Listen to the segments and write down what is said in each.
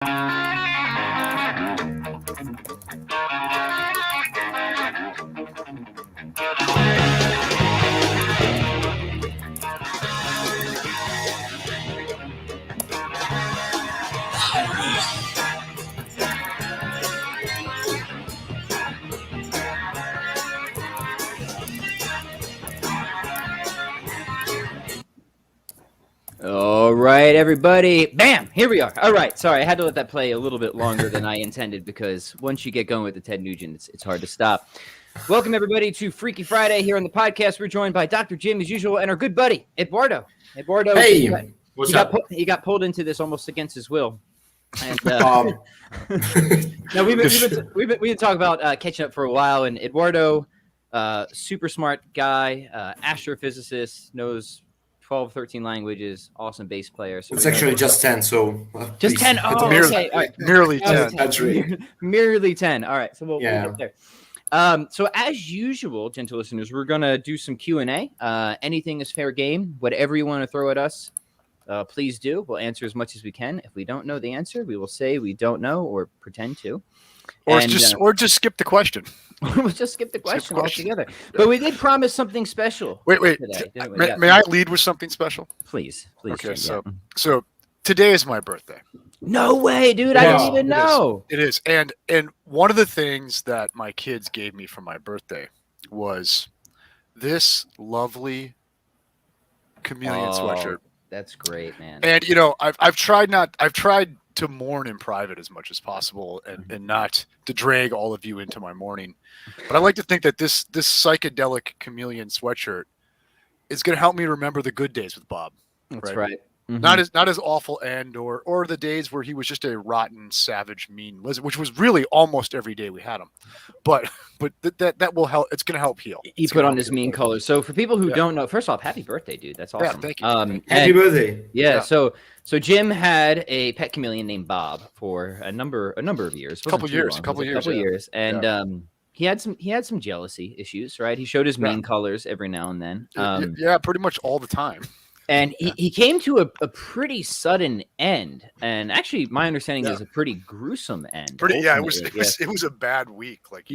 All right, everybody. Bam! Here we are. All right. Sorry, I had to let that play a little bit longer than I intended because once you get going with the Ted Nugent, it's hard to stop. Welcome, everybody, to Freaky Friday here on the podcast. We're joined by Dr. Jim, as usual, and our good buddy, Eduardo. Eduardo, hey, what's up? He got pulled into this almost against his will. And, no, we've been talking about catching up for a while, and Eduardo, super smart guy, astrophysicist, knows 12, 13 languages, awesome bass player. So it's actually just 10, so... just 10? Oh, okay. All right. Merely 10. That's right. Merely 10. All right, so we'll get there. So as usual, gentle listeners, we're going to do some Q&A. Anything is fair game. Whatever you want to throw at us, please do. We'll answer as much as we can. If we don't know the answer, we will say we don't know or pretend to. Or just skip the question. We'll just skip the question altogether. But we did promise something special. Wait. Today, may I lead with something special? Please. Okay, so today is my birthday. No way, dude. I didn't even know. It is. And one of the things that my kids gave me for my birthday was this lovely chameleon sweatshirt. That's great, man. And I've tried to mourn in private as much as possible and not to drag all of you into my mourning. But I like to think that this psychedelic chameleon sweatshirt is going to help me remember the good days with Bob. That's right. Mm-hmm. Not as awful or the days where he was just a rotten, savage, mean lizard, which was really almost every day we had him. But that will help. It's going to help heal. He put on his mean colors. So for people who don't know, first off, happy birthday, dude. That's awesome. Yeah, thank you. Happy birthday. Yeah. So Jim had a pet chameleon named Bob for a number of years. A couple years. And he had some jealousy issues, right? He showed his mean colors every now and then. Pretty much all the time. And he came to a pretty sudden end, and actually, my understanding is a pretty gruesome end. It was a bad week. Like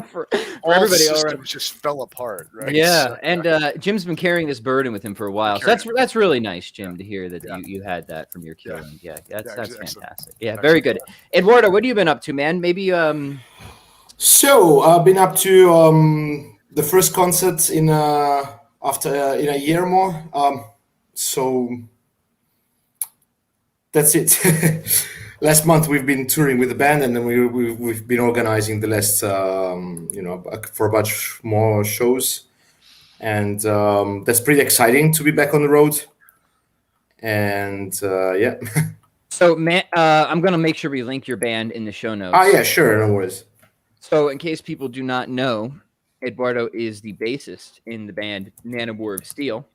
for everybody, systems just fell apart. Right. Yeah, so, and Jim's been carrying this burden with him for a while. So that's really nice, Jim, to hear that you had that from your killing. Yeah, that's fantastic. Yeah, very good. Eduardo, what have you been up to, man? Maybe So I've been up to the first concert in a year more. So that's it. Last month we've been touring with the band, and then we've been organizing the last for a bunch more shows, and that's pretty exciting to be back on the road. And So, man, I'm gonna make sure we link your band in the show notes. Oh yeah, sure, no worries. So, in case people do not know, Eduardo is the bassist in the band Nanowar of Steel,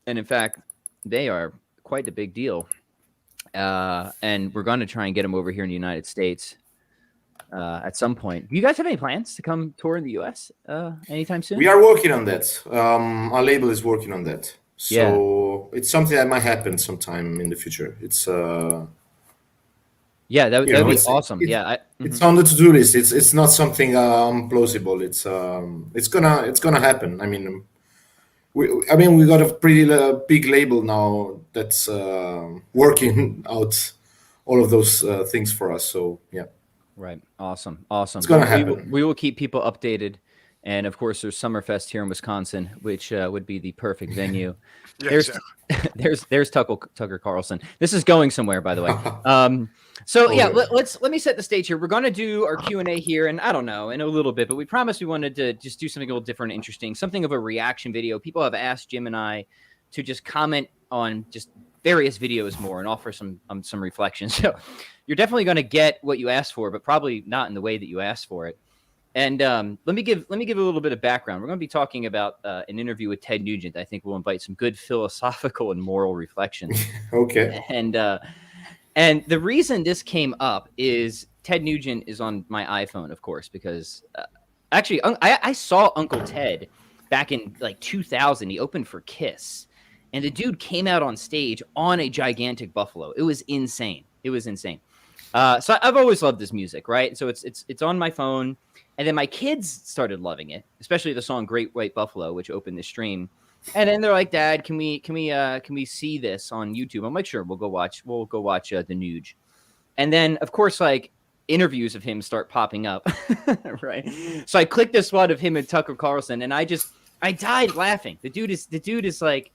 and in fact, they are quite a big deal. And we're going to try and get him over here in the United States at some point. Do you guys have any plans to come tour in the U.S. Anytime soon? We are working on that. Our label is working on that. So it's something that might happen sometime in the future. It's that would be awesome. It's on the to-do list. It's not something plausible. It's gonna happen. I mean, we got a pretty big label now that's working out all of those things for us. So yeah. Right. Awesome. It's gonna happen. We will keep people updated. And of course, there's Summerfest here in Wisconsin, which would be the perfect venue. There's Tucker Carlson. This is going somewhere, by the way. Let me set the stage here. We're going to do our Q&A here, and I don't know, in a little bit, but we promised we wanted to just do something a little different and interesting, something of a reaction video. People have asked Jim and I to just comment on just various videos more and offer some reflections. So you're definitely going to get what you asked for, but probably not in the way that you asked for it. And let me give a little bit of background. We're going to be talking about an interview with Ted Nugent. I think we'll invite some good philosophical and moral reflections. Okay. And the reason this came up is Ted Nugent is on my iPhone, of course, because actually I saw Uncle Ted back in like 2000. He opened for Kiss, and the dude came out on stage on a gigantic buffalo. It was insane. It was insane. So I've always loved this music, right? So it's on my phone, and then my kids started loving it, especially the song "Great White Buffalo," which opened the stream. And then they're like, "Dad, can we see this on YouTube?" I'm like, "Sure, we'll go watch the Nuge." And then, of course, like interviews of him start popping up, right? So I clicked this one of him and Tucker Carlson, and I died laughing. The dude is like,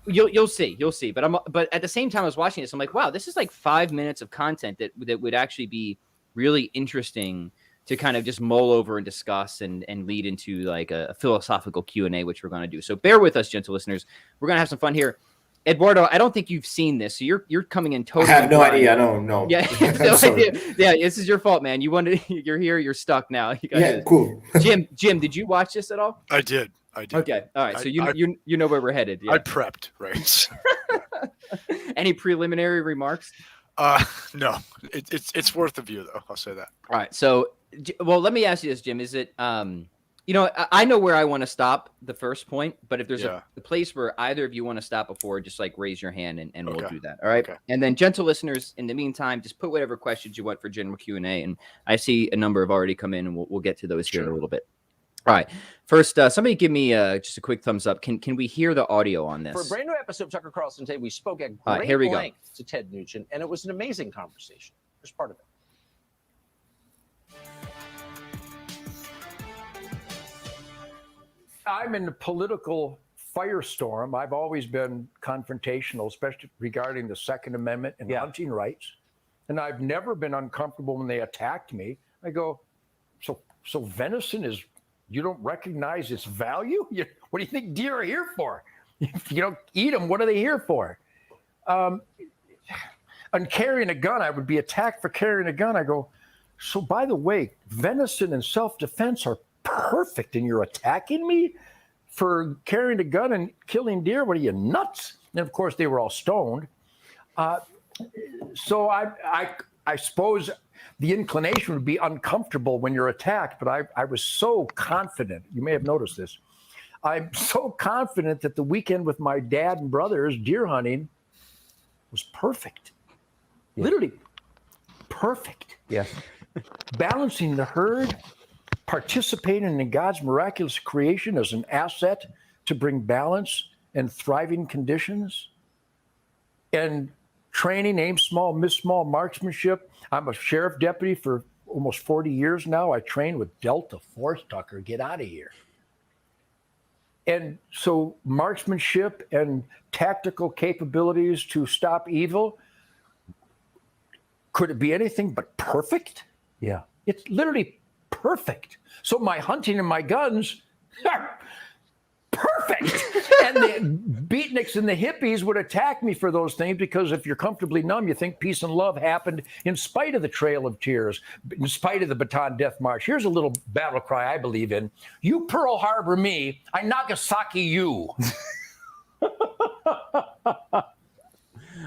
you'll see. But at the same time I was watching this, I'm like, wow, this is like 5 minutes of content that would actually be really interesting to kind of just mull over and discuss and lead into like a philosophical Q&A, which we're going to do. So bear with us, gentle listeners. We're going to have some fun here. Eduardo, I don't think you've seen this, so you're coming in totally. I have no blind. idea. No. Yeah, no idea. Yeah, this is your fault, man. You're here. You're stuck now. Cool. Jim, did you watch this at all? I did. Okay, all right. So you know where we're headed. Yeah. I prepped, right? Any preliminary remarks? No. It's worth a view, though. I'll say that. All right. So, well, let me ask you this, Jim. Is it I know where I want to stop the first point, but if there's a place where either of you want to stop before, just like raise your hand and we'll do that. All right. Okay. And then gentle listeners, in the meantime, just put whatever questions you want for general Q&A. And I see a number have already come in, and we'll get to those here in a little bit. All right. First, somebody give me just a quick thumbs up. Can we hear the audio on this? For a brand new episode of Tucker Carlson Today, we spoke at great length to Ted Nugent, and it was an amazing conversation. Here's part of it. I'm in a political firestorm. I've always been confrontational, especially regarding the Second Amendment and hunting rights. And I've never been uncomfortable when they attacked me. I go, so venison is, you don't recognize its value? What do you think deer are here for? If you don't eat them, what are they here for? On carrying a gun, I would be attacked for carrying a gun. I go, so by the way, venison and self-defense are perfect, and you're attacking me for carrying a gun and killing deer? What are you, nuts? And of course, they were all stoned. So I suppose the inclination would be uncomfortable when you're attacked, but I was so confident. You may have noticed this. I'm so confident that the weekend with my dad and brothers deer hunting was perfect. Yeah. Literally perfect. Yes. Balancing the herd, participating in God's miraculous creation as an asset to bring balance and thriving conditions, and training, aim small, miss small marksmanship. I'm a sheriff deputy for almost 40 years now. I train with Delta Force, Tucker. Get out of here. And so marksmanship and tactical capabilities to stop evil, could it be anything but perfect? Yeah. It's literally perfect. So my hunting and my guns are perfect. And the beatniks and the hippies would attack me for those things, because if you're comfortably numb, you think peace and love happened in spite of the Trail of Tears, in spite of the Bataan Death March. Here's a little battle cry I believe in. You Pearl Harbor me, I Nagasaki you.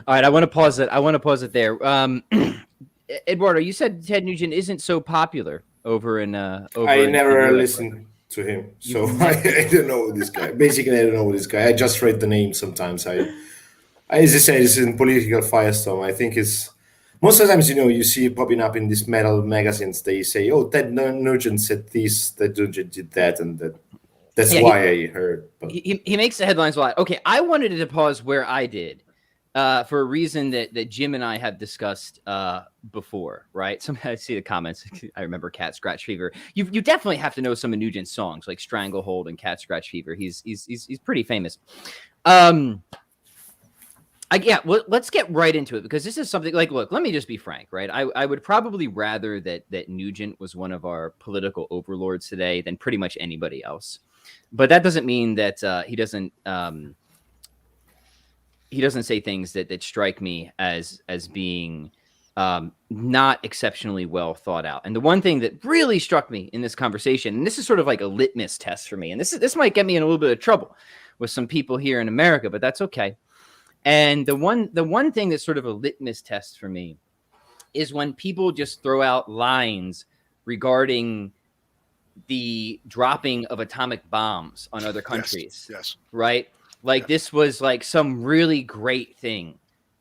All right, I want to pause it there. Eduardo, you said Ted Nugent isn't so popular over in I never listened to him, so I don't know this guy. Basically, I don't know this guy. I just read the name sometimes. As I said, it's in political firestorm. I think it's most of the times, you see it popping up in these metal magazines. They say, "Oh, Ted Nugent said this, Ted Nugent did that," and that's why I heard. But he makes the headlines a lot. Okay, I wanted to pause where I did. For a reason that Jim and I have discussed before, right? Sometimes I see the comments. I remember Cat Scratch Fever. You definitely have to know some of Nugent's songs, like Stranglehold and Cat Scratch Fever. He's pretty famous. Well, let's get right into it, because this is something like, look, let me just be frank, right? I would probably rather that Nugent was one of our political overlords today than pretty much anybody else. But that doesn't mean that he doesn't say things that strike me as being not exceptionally well thought out. And the one thing that really struck me in this conversation, and this is sort of like a litmus test for me, and this might get me in a little bit of trouble with some people here in America, but that's okay. And the one thing that's sort of a litmus test for me is when people just throw out lines regarding the dropping of atomic bombs on other countries. Yes. Right? Like this was like some really great thing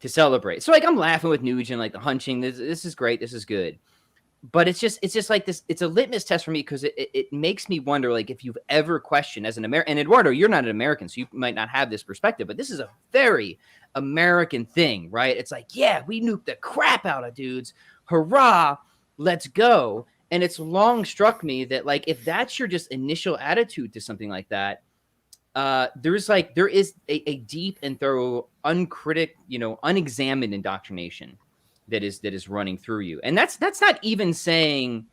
celebrate. So like I'm laughing with Nugent, like the hunching. This is great. This is good. But it's just like this. It's a litmus test for me because it makes me wonder, like, if you've ever questioned as an American. And Eduardo, you're not an American, so you might not have this perspective. But this is a very American thing, right? It's like, yeah, we nuked the crap out of dudes. Hurrah, let's go. And it's long struck me that, like, if that's your just initial attitude to something like that, there is a deep and thorough, unexamined indoctrination that is running through you. And that's not even saying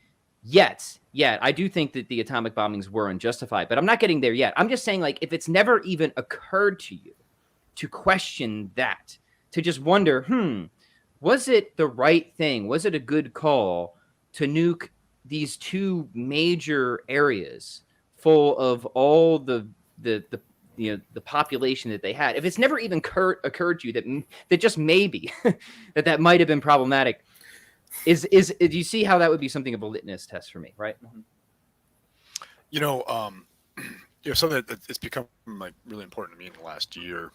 yet. I do think that the atomic bombings were unjustified, but I'm not getting there yet. I'm just saying, like, if it's never even occurred to you to question that, to just wonder, was it the right thing? Was it a good call to nuke these two major areas full of all the population that they had? If it's never even occurred to you that just maybe that might have been problematic, do you see how that would be something of a litmus test for me, right? Something that's become like really important to me in the last year,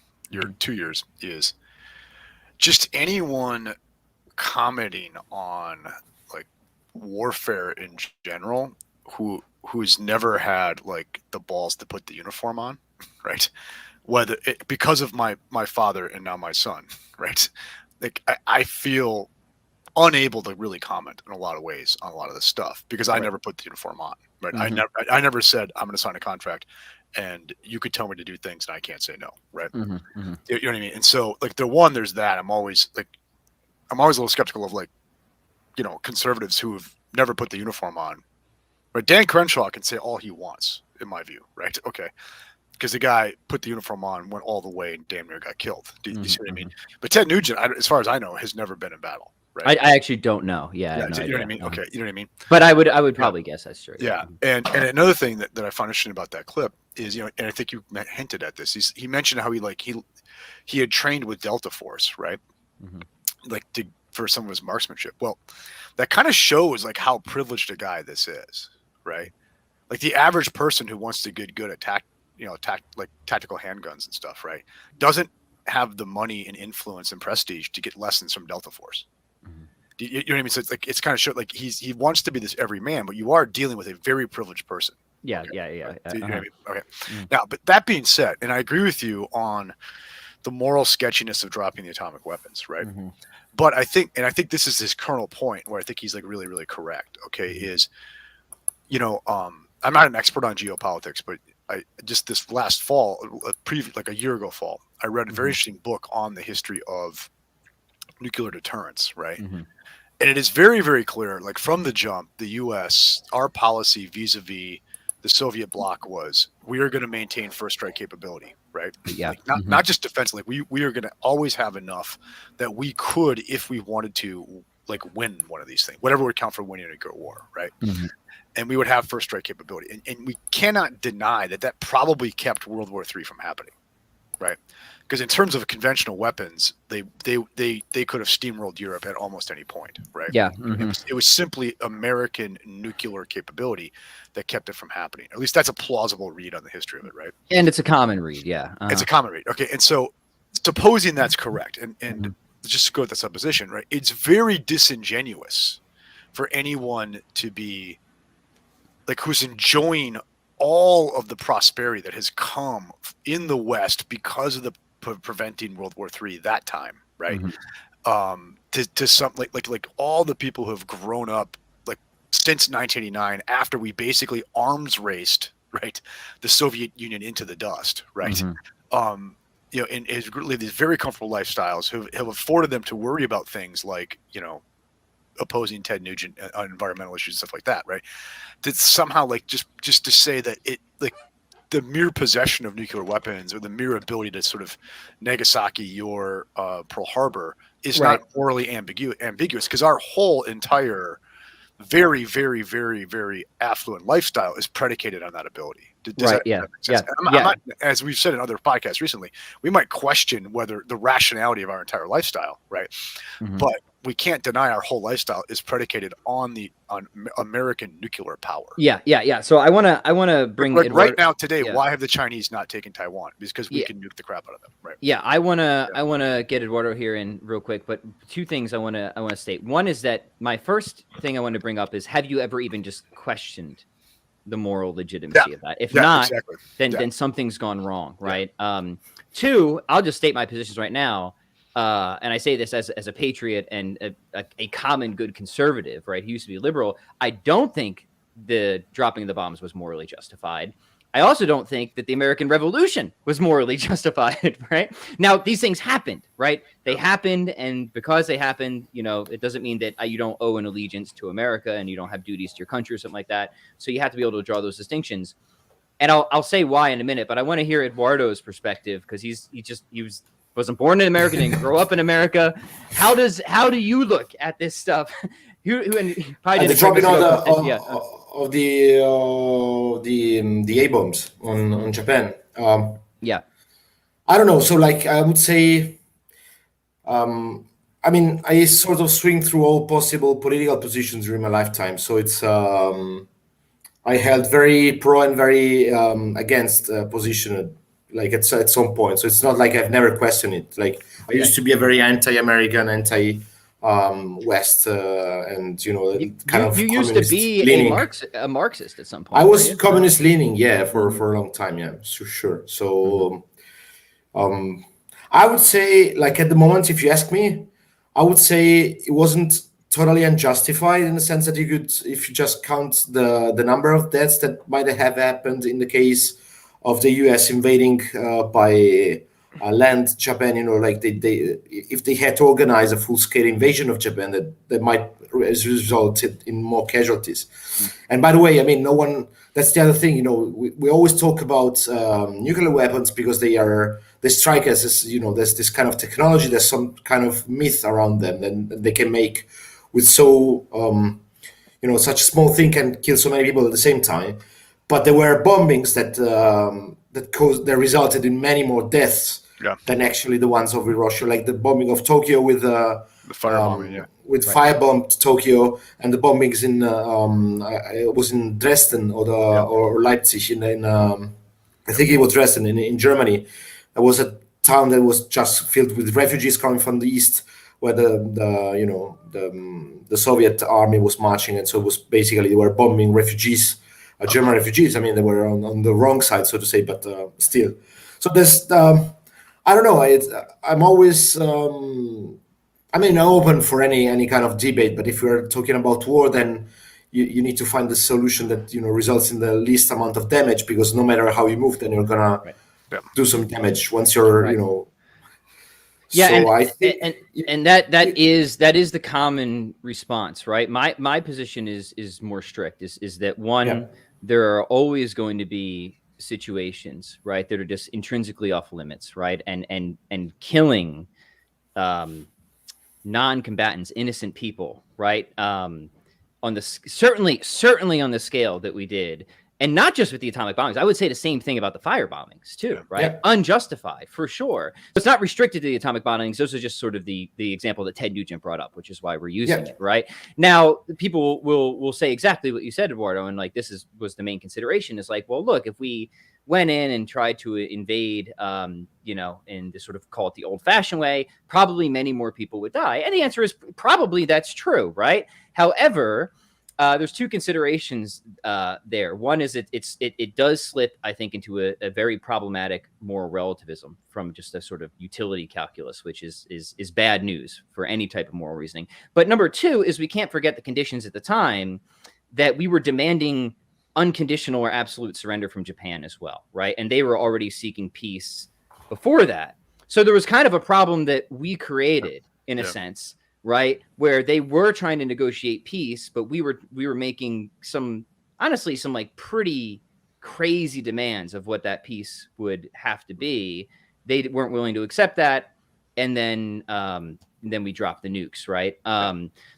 2 years, is just anyone commenting on like warfare in general who's never had like the balls to put the uniform on, right? Because of my father and now my son, right? Like I feel unable to really comment in a lot of ways on a lot of this stuff because I never put the uniform on, right? Mm-hmm. I never said I'm going to sign a contract and you could tell me to do things and I can't say no, right? Mm-hmm. You know what I mean? And so like there's that. I'm always a little skeptical of like, conservatives who have never put the uniform on. But Dan Crenshaw can say all he wants, in my view, right? Okay. Because the guy put the uniform on, went all the way, and damn near got killed. Do you see what I mean? But Ted Nugent, as far as I know, has never been in battle, right? I actually don't know. Yeah, you know what I mean? Okay, you know what I mean? But I would probably guess that's true. Yeah, and another thing that I found interesting about that clip is, and I think you hinted at this, he mentioned how he had trained with Delta Force, right? Mm-hmm. Like for some of his marksmanship. Well, that kind of shows like how privileged a guy this is, right? Like the average person who wants to get good at tactical handguns and stuff, right, doesn't have the money and influence and prestige to get lessons from Delta Force. Mm-hmm. You know what I mean? So it's like, it's kind of showed like he wants to be this everyman, but you are dealing with a very privileged person. Yeah, okay? yeah. Right? You know what I mean? Okay. Mm-hmm. Now, but that being said, and I agree with you on the moral sketchiness of dropping the atomic weapons, right? Mm-hmm. But I think this is his kernel point where I think he's like really, really correct. Okay, is I'm not an expert on geopolitics, but I just this last fall, like a year ago fall, I read a very interesting book on the history of nuclear deterrence, right? Mm-hmm. And it is very, very clear, like from the jump, the U.S., our policy vis-a-vis the Soviet bloc was, we are going to maintain first strike capability, right? Yeah. Like not just defense, like we are going to always have enough that we could, if we wanted to, like win one of these things, whatever would count for winning a nuclear war, right? Mm-hmm. And we would have first strike capability. And we cannot deny that probably kept World War III from happening, right? Because in terms of conventional weapons, they could have steamrolled Europe at almost any point, right? Yeah. Mm-hmm. It was simply American nuclear capability that kept it from happening. At least that's a plausible read on the history of it, right? And it's a common read, yeah. Uh-huh. It's a common read. Okay, and so supposing that's correct, and just to go with the supposition, right? It's very disingenuous for anyone to be like who's enjoying all of the prosperity that has come in the West because of the preventing World War III that time, right? Mm-hmm. To some like all the people who have grown up like since 1989, after we basically arms raced, right, the Soviet Union into the dust, right? Mm-hmm. And has lived these very comfortable lifestyles have afforded them to worry about things like, opposing Ted Nugent on environmental issues and stuff like that, right? That somehow like just to say that it like the mere possession of nuclear weapons or the mere ability to sort of Nagasaki your Pearl Harbor is not morally ambiguous because our whole entire very, very, very, very affluent lifestyle is predicated on that ability. Does that make sense? I'm not, as we've said in other podcasts recently, we might question whether the rationality of our entire lifestyle, right? Mm-hmm. we can't deny our whole lifestyle is predicated on American nuclear power. Yeah. So I wanna bring like Eduardo, right now today. Why have the Chinese not taken Taiwan? Because we can nuke the crap out of them, right? Yeah, I wanna get Eduardo here in real quick, but two things I wanna state. One is that my first thing I want to bring up is, have you ever even just questioned the moral legitimacy of that? If not, exactly. then something's gone wrong, right? Two, I'll just state my positions right now. And I say this as a patriot and a common good conservative, right? He used to be liberal. I don't think the dropping of the bombs was morally justified. I also don't think that the American Revolution was morally justified, right? Now, these things happened, right? They happened, and because they happened, it doesn't mean that you don't owe an allegiance to America and you don't have duties to your country or something like that. So you have to be able to draw those distinctions. And I'll say why in a minute, but I want to hear Eduardo's perspective, because he wasn't born in America, didn't grow up in America. How do you look at this stuff? The dropping of the A bombs on Japan. I don't know. So I would say, I sort of swing through all possible political positions during my lifetime. So it's I held very pro and very against position. At some point, so it's not like I've never questioned it. I used to be a very anti-American, anti-West, and you used to be a Marxist at some point. I was communist leaning, for a long time, sure. So, I would say, at the moment, if you ask me, I would say it wasn't totally unjustified in the sense that if you just count the number of deaths that might have happened in the case of the U.S. invading by land Japan, if they had to organize a full-scale invasion of Japan, that might result in more casualties. And by the way, no one. That's the other thing. We always talk about nuclear weapons because they strike us as there's this kind of technology, there's some kind of myth around them, and they can make with such a small thing can kill so many people at the same time. But there were bombings that resulted in many more deaths than actually the ones of Hiroshima, like the bombing of Tokyo with the firebombing, firebombed Tokyo, and the bombings in it was in Dresden or Leipzig I think it was Dresden in Germany. There was a town that was just filled with refugees coming from the east, where the Soviet army was marching, and so it was basically they were bombing refugees. German refugees. They were on the wrong side, so to say, but still. So there's, I don't know. I'm always, open for any kind of debate. But if we're talking about war, then you need to find the solution that results in the least amount of damage, because no matter how you move, then you're gonna do some damage once you're Yeah, so that is the common response, right? My position is more strict. Is that one? There are always going to be situations, right, that are just intrinsically off limits, right? And killing non-combatants, innocent people, right? On the certainly on the scale that we did. And not just with the atomic bombings. I would say the same thing about the fire bombings too, right? Unjustified, for sure. It's not restricted to the atomic bombings. Those are just sort of the example that Ted Nugent brought up, which is why we're using it, right? Now, people will say exactly what you said, Eduardo, and was the main consideration. Is well, look, if we went in and tried to invade, in the sort of call it the old-fashioned way, probably many more people would die. And the answer is probably that's true, right? However, there's two considerations there. One is it does slip, I think, into a very problematic moral relativism from just a sort of utility calculus, which is bad news for any type of moral reasoning. But number two is we can't forget the conditions at the time that we were demanding unconditional or absolute surrender from Japan as well, right? And they were already seeking peace before that. So there was kind of a problem that we created in a sense, right, where they were trying to negotiate peace, but we were making some pretty crazy demands of what that peace would have to be. They weren't willing to accept that, and then we dropped the nukes, right?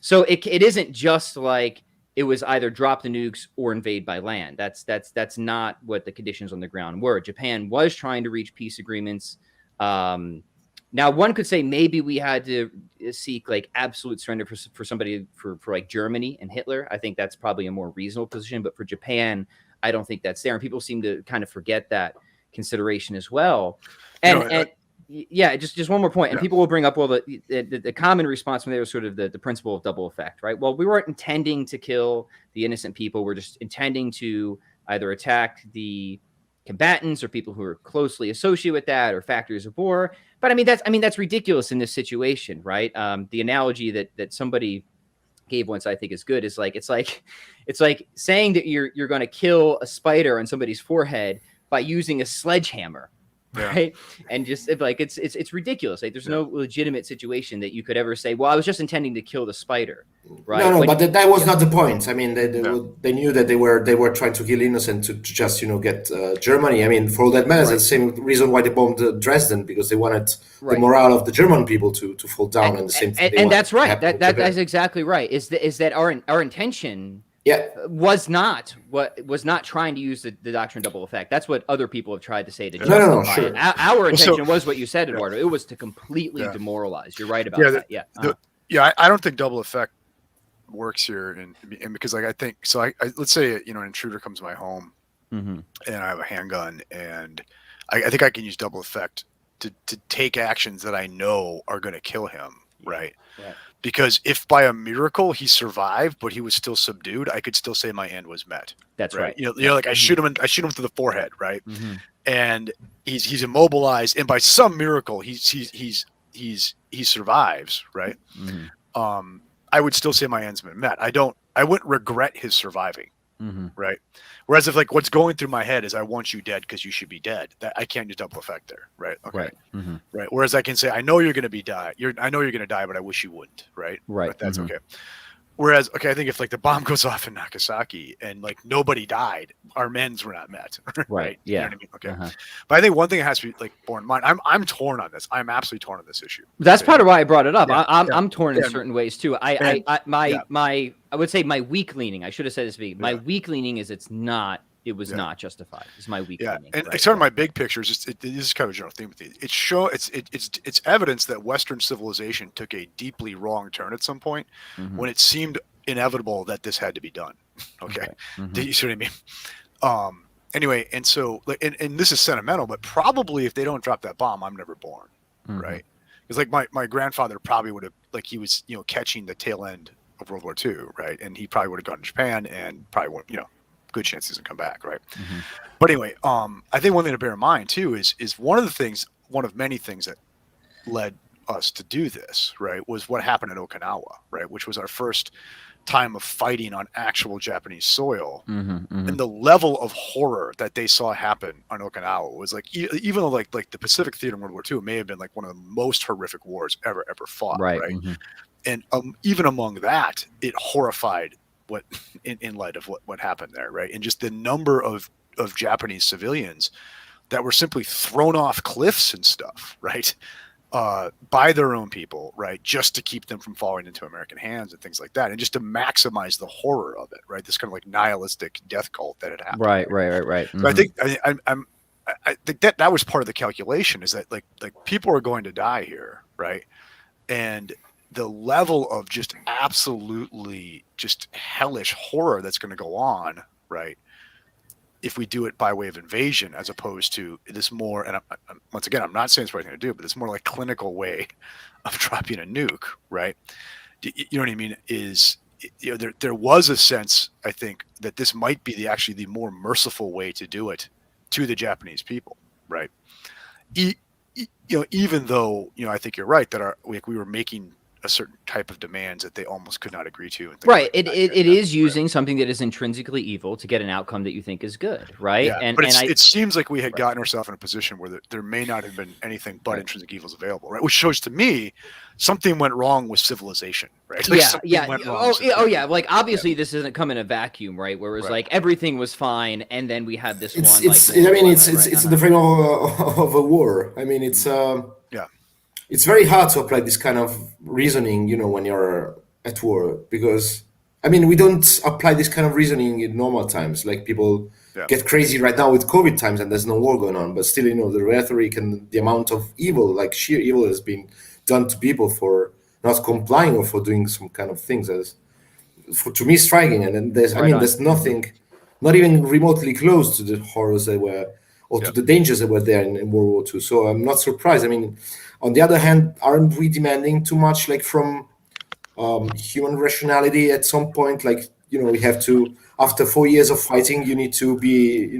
So it isn't just like it was either drop the nukes or invade by land. That's not what the conditions on the ground were. Japan was trying to reach peace agreements Now, one could say maybe we had to seek like absolute surrender for somebody for like Germany and Hitler. I think that's probably a more reasonable position. But for Japan, I don't think that's there. And people seem to kind of forget that consideration as well. And yeah, just one more point. And people will bring up, well, the common response from there is sort of the principle of double effect, right? Well, we weren't intending to kill the innocent people. We're just intending to either attack the combatants or people who are closely associated with that or factories of war. But that's ridiculous in this situation, right? The analogy that somebody gave once I think is good is like it's like saying that you're going to kill a spider on somebody's forehead by using a sledgehammer. Right. And just it's ridiculous. Like there's no legitimate situation that you could ever say, well, I was just intending to kill the spider. Right. No, but that was not the point. I mean, they knew that they were trying to kill innocent to just, get Germany. I mean, for all that matters, it's the same reason why they bombed Dresden, because they wanted the morale of the German people to fall down. And the same thing. And that's right. That's exactly right. Is that our intention was not trying to use the doctrine of double effect. That's what other people have tried to say to justify no, sure. it. Our intention was what you said, Eduardo. It was to completely demoralize. You're right about that. I don't think double effect works here, and because I think so. I let's say an intruder comes to my home, and I have a handgun, and I think I can use double effect to take actions that I know are going to kill him, right? Because if by a miracle he survived, but he was still subdued, I could still say my end was met. That's right. Like I shoot him through the forehead, right? And he's immobilized, and by some miracle he survives, right? I would still say my end's been met. I wouldn't regret his surviving, right? Whereas if like what's going through my head is I want you dead because you should be dead, that I can't use double effect there, right? Okay, right. Whereas I can say I know you're going to be die. I know you're going to die, but I wish you wouldn't, right? Right. But that's okay. Whereas, I think if like the bomb goes off in Nagasaki and like nobody died, our ends were not met, right? Yeah. You know what I mean? Okay. But I think one thing that has to be like borne in mind. I'm torn on this. I'm absolutely torn on this issue. That's part of why I brought it up. I'm torn in certain ways too. I would say my weak leaning. I should have said this. My weak leaning is it was not justified. It's my weak leaning. And sort of my big picture is just this is kind of a general theme with it. It's evidence that Western civilization took a deeply wrong turn at some point when it seemed inevitable that this had to be done. Okay. Do you see what I mean? Anyway, and so and this is sentimental, but probably if they don't drop that bomb, I'm never born. Right. Because like my grandfather probably would have, like, he was, catching the tail end of World War II, right? And he probably would have gone to Japan and probably would, good chance he doesn't come back, right? But anyway, I think one thing to bear in mind too is one of many things that led us to do this, right, was what happened at Okinawa, right, which was our first time of fighting on actual Japanese soil, and the level of horror that they saw happen on Okinawa was like, even though like the Pacific Theater in World War II may have been like one of the most horrific wars ever fought, right? And even among that, it horrified what in light of what happened there, right? And just the number of Japanese civilians that were simply thrown off cliffs and stuff, right, by their own people, right, just to keep them from falling into American hands and things like that, and just to maximize the horror of it, right? This kind of like nihilistic death cult that had happened. Right. So I think that was part of the calculation, is that like people are going to die here, right? And the level of just absolutely just hellish horror that's going to go on, right, if we do it by way of invasion, as opposed to this more, and once again, I'm not saying it's the right thing to do, but this more like clinical way of dropping a nuke, right? You know what I mean? Is, there was a sense, I think, that this might be actually the more merciful way to do it to the Japanese people, right? Even though, I think you're right that we were making a certain type of demands that they almost could not agree to. Right. It is using something that is intrinsically evil to get an outcome that you think is good. Right. Yeah, but it seems like we had gotten ourselves in a position where there may not have been anything but intrinsic evils available. Right. Which shows to me something went wrong with civilization. Right. Like Like obviously this doesn't come in a vacuum. Right. Where it was like everything was fine. And then we had this it's the frame of a war. I mean, it's very hard to apply this kind of reasoning, when you're at war, because, I mean, we don't apply this kind of reasoning in normal times. Like people get crazy right now with COVID times and there's no war going on, but still, the rhetoric and the amount of evil, like sheer evil, has been done to people for not complying or for doing some kind of things to me striking. And then there's nothing, not even remotely close to the horrors that were, or to the dangers that were there in World War II. So I'm not surprised. I mean, on the other hand, aren't we demanding too much, like from human rationality at some point? Like, we have to, after 4 years of fighting, you need to be,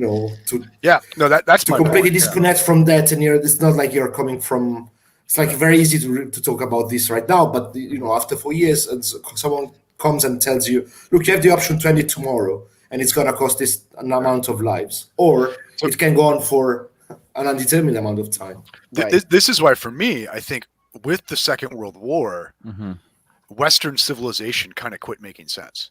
that's to my completely point, disconnect from that. And it's not like you're coming from. It's like very easy to talk about this right now, but after 4 years, and someone comes and tells you, look, you have the option to end it tomorrow, and it's gonna cost this an amount of lives, or it can go on for an undetermined amount of time. This is why, for me, I think with the Second World War, Western civilization kind of quit making sense.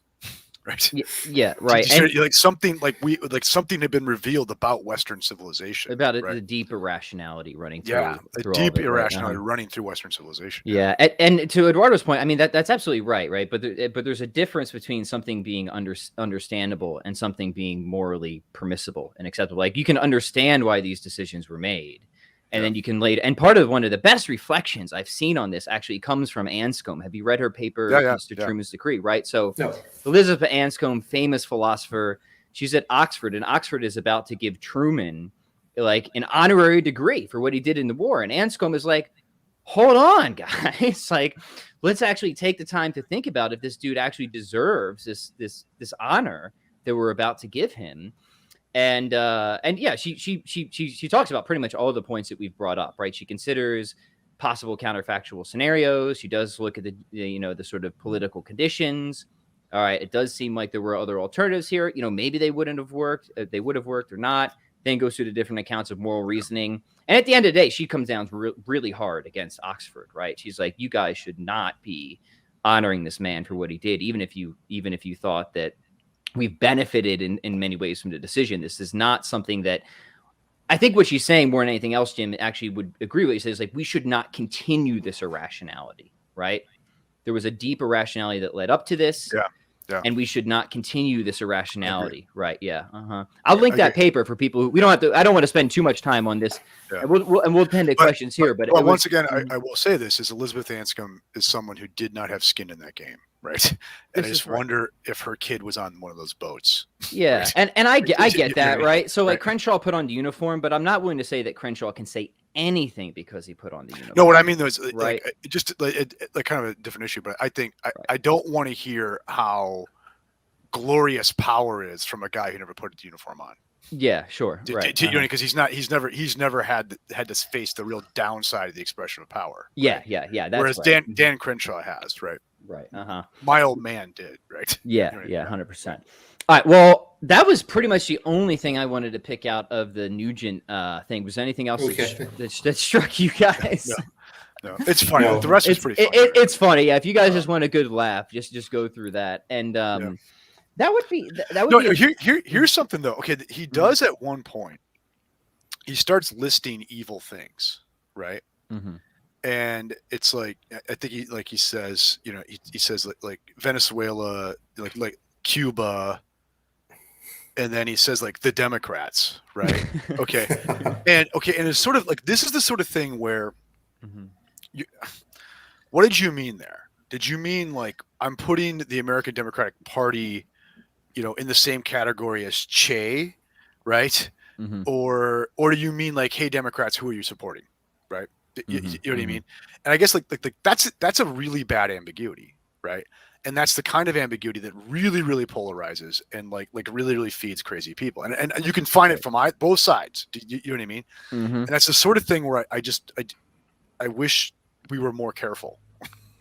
Right. Yeah. Right. And something had been revealed about Western civilization, about right? The deep irrationality running through. Yeah, the deep irrationality running through Western civilization. Yeah, and to Eduardo's point, I mean that's absolutely right. Right, but there's a difference between something being understandable and something being morally permissible and acceptable. Like, you can understand why these decisions were made. And then you can and part of one of the best reflections I've seen on this actually comes from Anscombe. Have you read her paper, Mr. Truman's Decree? Right. So Elizabeth Anscombe, famous philosopher, she's at Oxford, and Oxford is about to give Truman like an honorary degree for what he did in the war. And Anscombe is like, hold on, guys. Like, let's actually take the time to think about if this dude actually deserves this honor that we're about to give him. And yeah, she talks about pretty much all the points that we've brought up, right? She considers possible counterfactual scenarios. She does look at the sort of political conditions. All right, it does seem like there were other alternatives here. Maybe they wouldn't have worked. They would have worked or not. Then goes through the different accounts of moral reasoning. And at the end of the day, she comes down really hard against Oxford, right? She's like, you guys should not be honoring this man for what he did, even if you thought that we've benefited in many ways from the decision. This is not something that I think what she's saying more than anything else, Jim, actually would agree with. He says, like, we should not continue this irrationality, right? There was a deep irrationality that led up to this. Yeah. And we should not continue this irrationality. Right. Yeah. I'll link that paper for people who I don't want to spend too much time on this. Yeah. And we'll tend to questions here. But once again, I will say this is Elizabeth Anscombe is someone who did not have skin in that game. Right. And I just wonder if her kid was on one of those boats. Yeah. Right? And I get that. Right. So like Crenshaw put on the uniform, but I'm not willing to say that Crenshaw can say anything because he put on the uniform. No, what I mean though is like kind of a different issue, but I think I don't want to hear how glorious power is from a guy who never put the uniform on. Yeah, sure. Right. Because he's never had to face the real downside of the expression of power. Yeah, right? Yeah. That's whereas Dan Crenshaw has, right? Right. My old man did, right? Yeah, 100%. All right. Well, that was pretty much the only thing I wanted to pick out of the Nugent thing. Was there anything else that struck you guys? No, it's funny. The rest is pretty funny. It's funny. Yeah, if you guys just want a good laugh, just go through that. And that would be here's something though. Okay, he does at one point. He starts listing evil things, right? Mm-hmm. And it's like I think he says, he says like Venezuela, like Cuba, and then he says like the Democrats, right? Okay, and it's sort of like this is the sort of thing where, what did you mean there? Did you mean like I'm putting the American Democratic Party, in the same category as Che, right? Mm-hmm. Or do you mean like, hey, Democrats, who are you supporting, right? You know what I mean? And I guess like that's a really bad ambiguity, right? And that's the kind of ambiguity that really, really polarizes and like really, really feeds crazy people. And you can find it from both sides. You know what I mean? Mm-hmm. And that's the sort of thing where I wish we were more careful,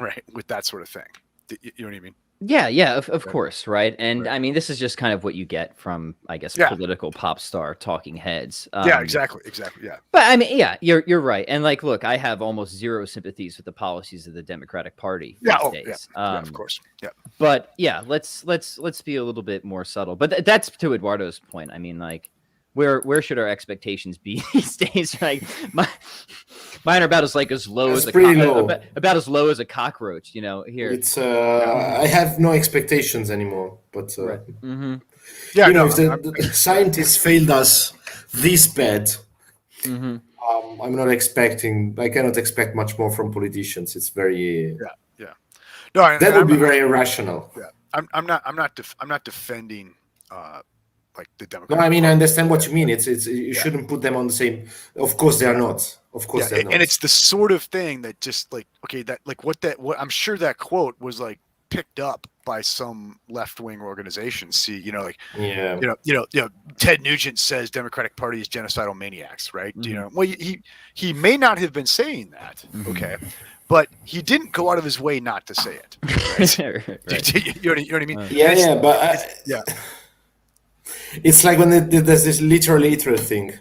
right, with that sort of thing. You know what I mean? Yeah, of course, right? And I mean, this is just kind of what you get from, I guess, political pop star talking heads. Exactly, yeah. But I mean, yeah, you're right. And like, look, I have almost zero sympathies with the policies of the Democratic Party these days. Of course, yeah. But yeah, let's be a little bit more subtle. But that's to Eduardo's point. I mean, like, where should our expectations be these days? Like, Mine are about as low That's as pretty low. about as low as a cockroach. Here. It's I have no expectations anymore. But Right. Yeah, if the scientists failed us this bad, I'm not expecting. I cannot expect much more from politicians. It's very. Yeah. No, that would be very irrational. Yeah, I'm not defending like the Democrats. No, I mean I understand what you mean. It's you shouldn't put them on the same. Of course they are not. Of course they're not. And it's the sort of thing that just what I'm sure that quote was picked up by some left-wing organization. See, Ted Nugent says Democratic Party is genocidal maniacs, right? Well, he may not have been saying that, okay, but he didn't go out of his way not to say it. Right? Right. You know what I mean? But it's like when there's this literal thing.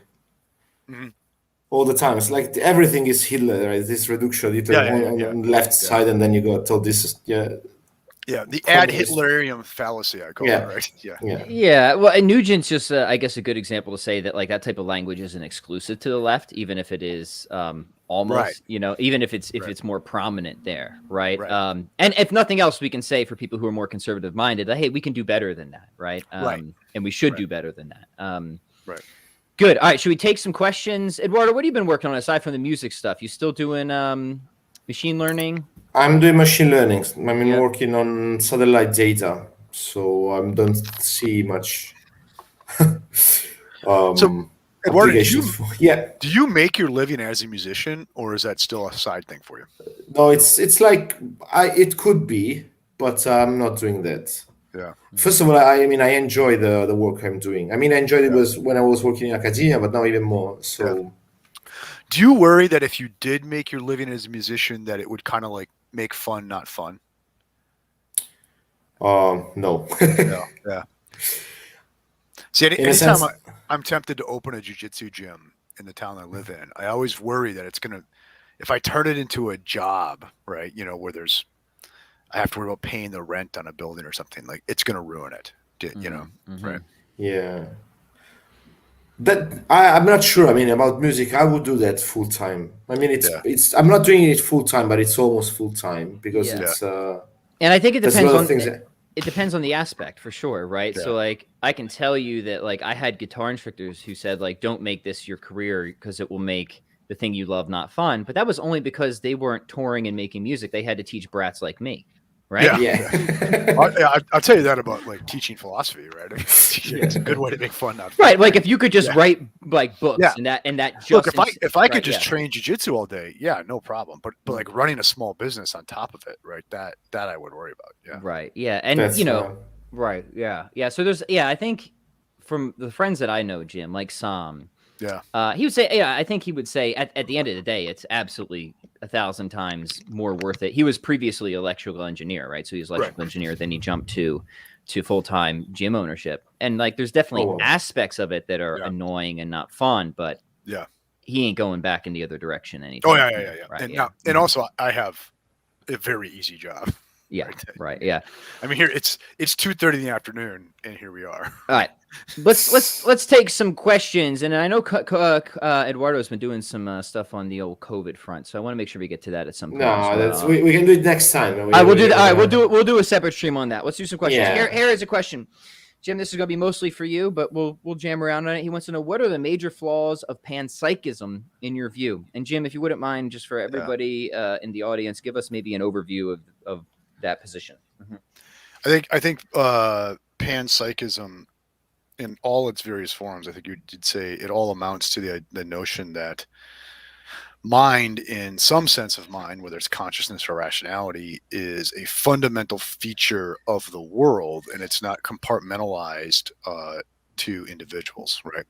All the time, it's like everything is Hitler, right? This reduction on the left side, and then you go told this is the ad Hitlerium fallacy, I call it, right? Yeah. Well, and Nugent's just, I guess, a good example to say that that type of language isn't exclusive to the left, even if it is almost, even if it's more prominent there, right? And if nothing else, we can say for people who are more conservative minded, hey, we can do better than that, right? And we should do better than that. Right. Good. All right. Should we take some questions? Eduardo, what have you been working on aside from the music stuff? You still doing machine learning? I'm doing machine learning. I'm working on satellite data, so I don't see much. So, Eduardo, do you make your living as a musician, or is that still a side thing for you? No, it's like it could be, but I'm not doing that. Yeah. First of all, I enjoy the work I'm doing. I enjoyed it when I was working in academia, but now even more. So, do you worry that if you did make your living as a musician, that it would kind of make fun not fun? No. Yeah. See, anytime I'm tempted to open a jiu-jitsu gym in the town I live in, I always worry that it's gonna, if I turn it into a job, right? Where I have to worry about paying the rent on a building or something, it's going to ruin it, right? Yeah. That I'm not sure. About music, I would do that full time. It's I'm not doing it full time, but it's almost full time because it's. And I think it depends on it depends on the aspect for sure, right? Yeah. So I can tell you that I had guitar instructors who said don't make this your career because it will make the thing you love not fun. But that was only because they weren't touring and making music. They had to teach brats like me. Right? Yeah. I'll tell you that about teaching philosophy, right? It's a good way to make fun out of it. Right. If you could just write books and that just look, if I could just train jiu-jitsu all day, no problem. But running a small business on top of it, right? That I would worry about. Yeah. Right. Yeah. And right. Yeah. Yeah. So there's I think from the friends that I know, Jim, like Sam. Yeah. He would say, I think he would say at the end of the day, it's absolutely 1,000 times more worth it. He was previously electrical engineer, right? So he was electrical engineer. Then he jumped to full-time gym ownership. And there's definitely aspects of it that are annoying and not fun, but he ain't going back in the other direction anytime. Oh yeah. Right, and also I have a very easy job. Yeah. Right. Yeah. Here it's 2:30 in the afternoon, and here we are. All right. Let's take some questions, and I know Eduardo's been doing some stuff on the old COVID front, so I want to make sure we get to that at some point. No, we can do it next time. We'll do that. All right, we'll do a separate stream on that. Let's do some questions. Yeah. Here is a question, Jim. This is going to be mostly for you, but we'll jam around on it. He wants to know, what are the major flaws of panpsychism in your view? And Jim, if you wouldn't mind, just for everybody in the audience, give us maybe an overview of that position. I think panpsychism in all its various forms, I think you did say it all amounts to the notion that mind, in some sense of mind, whether it's consciousness or rationality, is a fundamental feature of the world, and it's not compartmentalized to individuals, right?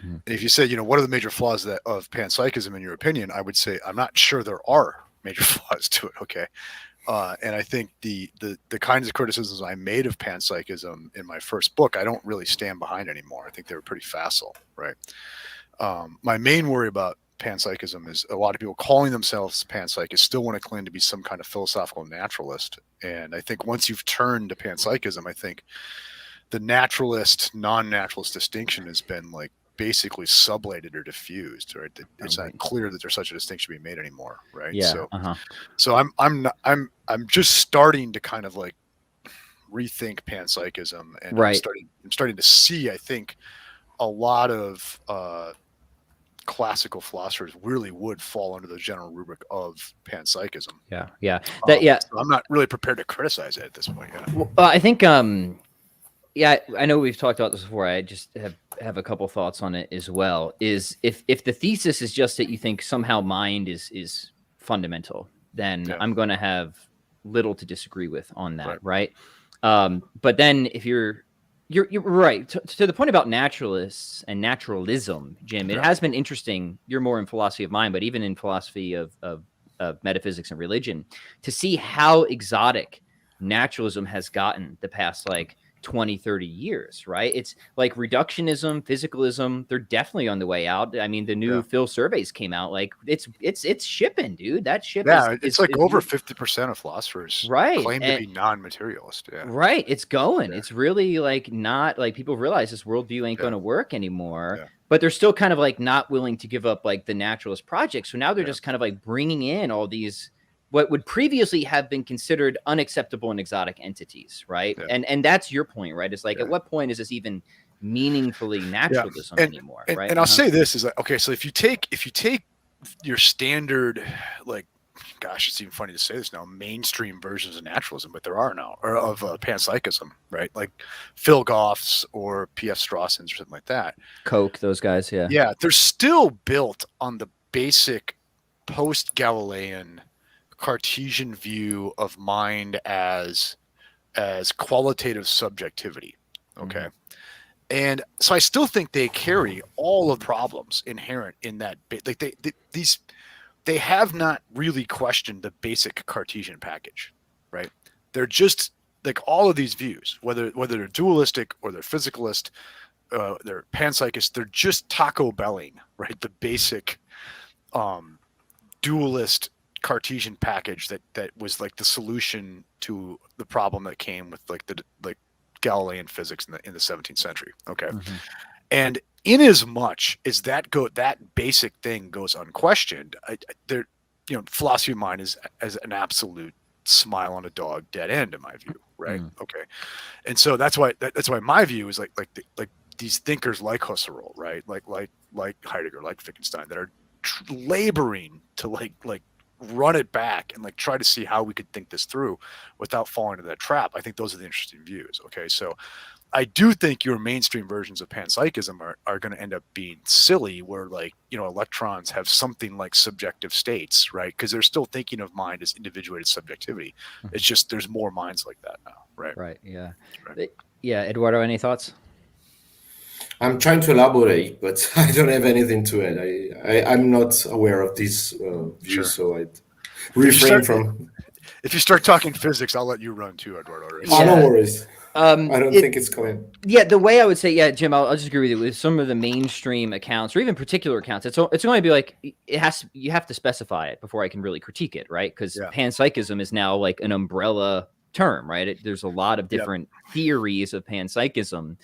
And if you say, what are the major flaws of panpsychism in your opinion, I would say I'm not sure there are major flaws to it. Okay. And I think the kinds of criticisms I made of panpsychism in my first book, I don't really stand behind anymore. I think they were pretty facile, right? My main worry about panpsychism is a lot of people calling themselves panpsychists still want to claim to be some kind of philosophical naturalist. And I think once you've turned to panpsychism, I think the naturalist, non-naturalist distinction has been basically sublated or diffused, right? It's not clear that there's such a distinction being made anymore, right? Yeah. So I'm just starting to kind of like rethink panpsychism, and I'm starting to see, I think, a lot of classical philosophers really would fall under the general rubric of panpsychism. Yeah. So I'm not really prepared to criticize it at this point. Well, I think I know we've talked about this before. I just have a couple thoughts on it as well. Is if the thesis is just that you think somehow mind is fundamental, then I'm going to have little to disagree with on that, right? But then if you're right to the point about naturalists and naturalism, Jim. It has been interesting. You're more in philosophy of mind, but even in philosophy of metaphysics and religion, to see how exotic naturalism has gotten the past 20, 30 years, right? It's like reductionism, physicalism, they're definitely on the way out. I mean, the new Phil surveys came out, it's shipping, dude. That ship it's over 50% of philosophers claim to be non-materialist. Right. It's going. It's really not people realize this worldview ain't going to work anymore. But they're still kind of not willing to give up the naturalist project. So now they're just kind of bringing in all these what would previously have been considered unacceptable and exotic entities, right? And that's your point, right? It's at what point is this even meaningfully naturalism anymore, right? And I'll say this is okay. So if you take your standard, gosh, it's even funny to say this now, mainstream versions of naturalism, but there are now, or of panpsychism, right? Like Phil Goff's or P.F. Strawson's or something like that. Koch, those guys, Yeah, they're still built on the basic post-Galilean Cartesian view of mind as qualitative subjectivity. Okay. And so I still think they carry all of the problems inherent in that they have not really questioned the basic Cartesian package, right? They're just all of these views, whether they're dualistic or they're physicalist, they're panpsychist, they're just Taco Belling, right? The basic dualist Cartesian package that was the solution to the problem that came with the Galilean physics in the 17th century. Okay. And in as much as that basic thing goes unquestioned, philosophy of mind is as an absolute smile on a dog dead end in my view, right? Okay. And so that's why my view is these thinkers like Husserl, right? Like Heidegger, like Wittgenstein, that are laboring to run it back and try to see how we could think this through without falling into that trap. I think those are the interesting views. Okay. So I do think your mainstream versions of panpsychism are going to end up being silly, where electrons have something like subjective states, right? Because they're still thinking of mind as individuated subjectivity. It's just there's more minds like that now, right? Right. Yeah. Right. Yeah. Eduardo, any thoughts? I'm trying to elaborate, but I don't have anything to add. I'm not aware of these views, so I refrain from. If you start talking physics, I'll let you run too, Eduardo. Right? Oh, no worries. I don't think it's coming. Yeah, the way I would say, Jim, I'll just agree with you. With some of the mainstream accounts, or even particular accounts, it's going to be you have to specify it before I can really critique it, right? Because panpsychism is now an umbrella term, right? There's a lot of different theories of panpsychism.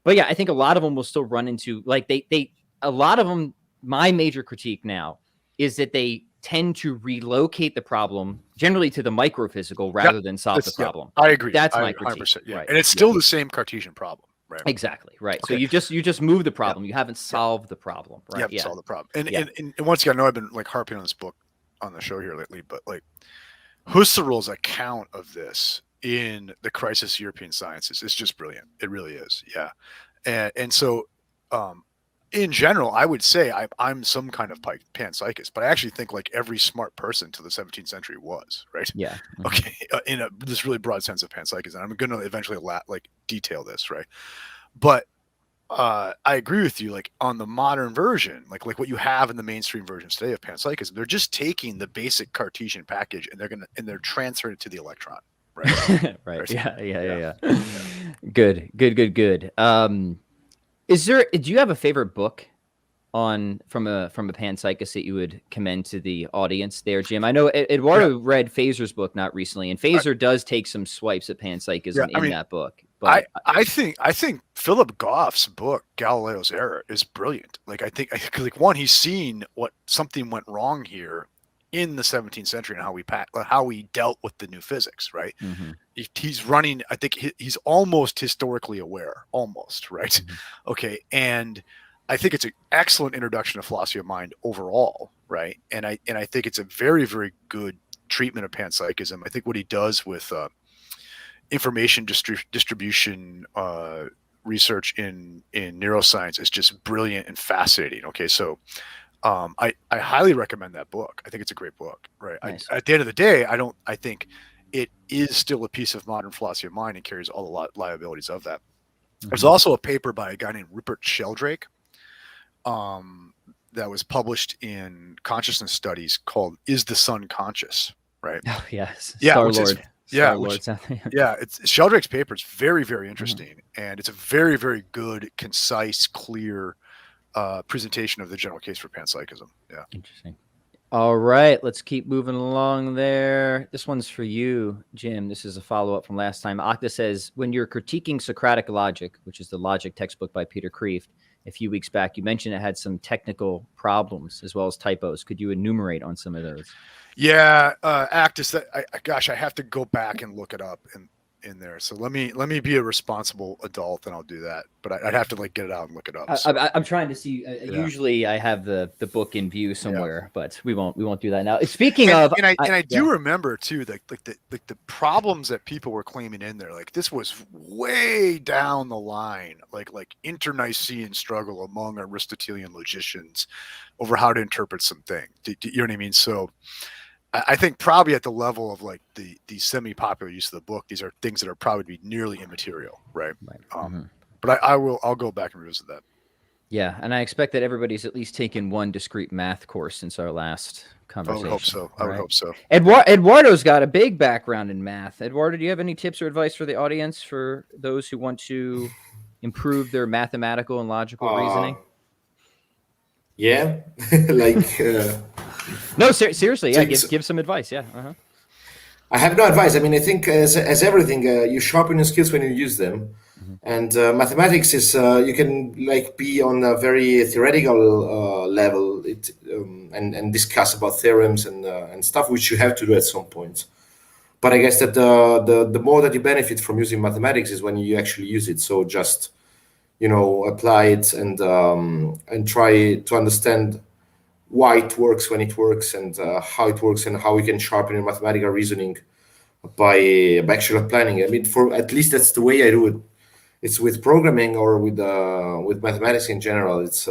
But yeah, I think a lot of them will still run into a lot of them. My major critique now is that they tend to relocate the problem generally to the microphysical rather than solve the problem. I agree. That's my critique. Right. And it's still the same Cartesian problem, right? Exactly. Right. Okay. So you just move the problem. You haven't solved the problem, right? You haven't solved the problem. And once again, I know I've been harping on this book on the show here lately, but Husserl's account of this in The Crisis of European Sciences is just brilliant. It really is. Yeah. And so in general, I would say I'm some kind of panpsychist, but I actually think every smart person to the 17th century was, right? Yeah. Okay. In this really broad sense of panpsychism. I'm going to eventually detail this, right? But I agree with you, on the modern version, like what you have in the mainstream versions today of panpsychism, they're just taking the basic Cartesian package and they're transferring it to the electron. Right. Right. Yeah. Good. Do you have a favorite book from a panpsychist that you would commend to the audience there, Jim? I know Eduardo read Phaser's book not recently, and Phaser does take some swipes at panpsychism in that book. But I think Philip Goff's book Galileo's Error is brilliant. Like I think like one, he's seen what something went wrong here in the 17th century and how we dealt with the new physics, right? Mm-hmm. He's running. I think he's almost historically aware, almost, right? Mm-hmm. Okay, and I think it's an excellent introduction to philosophy of mind overall, right? And I think it's a very, very good treatment of panpsychism. I think what he does with information distribution research in neuroscience is just brilliant and fascinating. Okay, so I highly recommend that book. I think it's a great book, right? Nice. At the end of the day, I think it is still a piece of modern philosophy of mind and carries all the liabilities of that. Mm-hmm. There's also a paper by a guy named Rupert Sheldrake that was published in Consciousness Studies called "Is the Sun Conscious?" Right? Oh yes, yeah, Star-Lord. It's Sheldrake's paper is very, very interesting, and it's a very, very good, concise, clear presentation of the general case for panpsychism. Yeah, interesting. All right, let's keep moving along there. This one's for you, Jim. This is a follow-up from last time. Octa says, when you're critiquing Socratic logic, which is the logic textbook by Peter Kreeft, a few weeks back, you mentioned it had some technical problems as well as typos. Could you enumerate on some of those? Yeah, Actus. Gosh, I have to go back and look it up in there. So let me be a responsible adult, and I'll do that. But I'd have to get it out and look it up. So. I'm trying to see. Usually, I have the book in view somewhere, but we won't do that now. Speaking of, I do remember too, the problems that people were claiming in there. Like this was way down the line, like internecine struggle among Aristotelian logicians over how to interpret something. You know what I mean? So. I think probably at the level of the semi-popular use of the book, these are things that are probably nearly immaterial, right? But I'll go back and revisit that. Yeah, and I expect that everybody's at least taken one discrete math course since our last conversation. I would hope so. Eduardo's got a big background in math. Eduardo, do you have any tips or advice for the audience for those who want to improve their mathematical and logical reasoning? Yeah, No, seriously, yeah. Give some advice, yeah. I have no advice. I mean, I think as everything, you sharpen your skills when you use them, and mathematics is you can be on a very theoretical level, and discuss about theorems and stuff, which you have to do at some point. But I guess that the more that you benefit from using mathematics is when you actually use it. So just apply it and try to understand why it works when it works and how it works and how we can sharpen your mathematical reasoning by actually applying it. I mean, for at least that's the way I do it. It's with programming or with mathematics in general. It's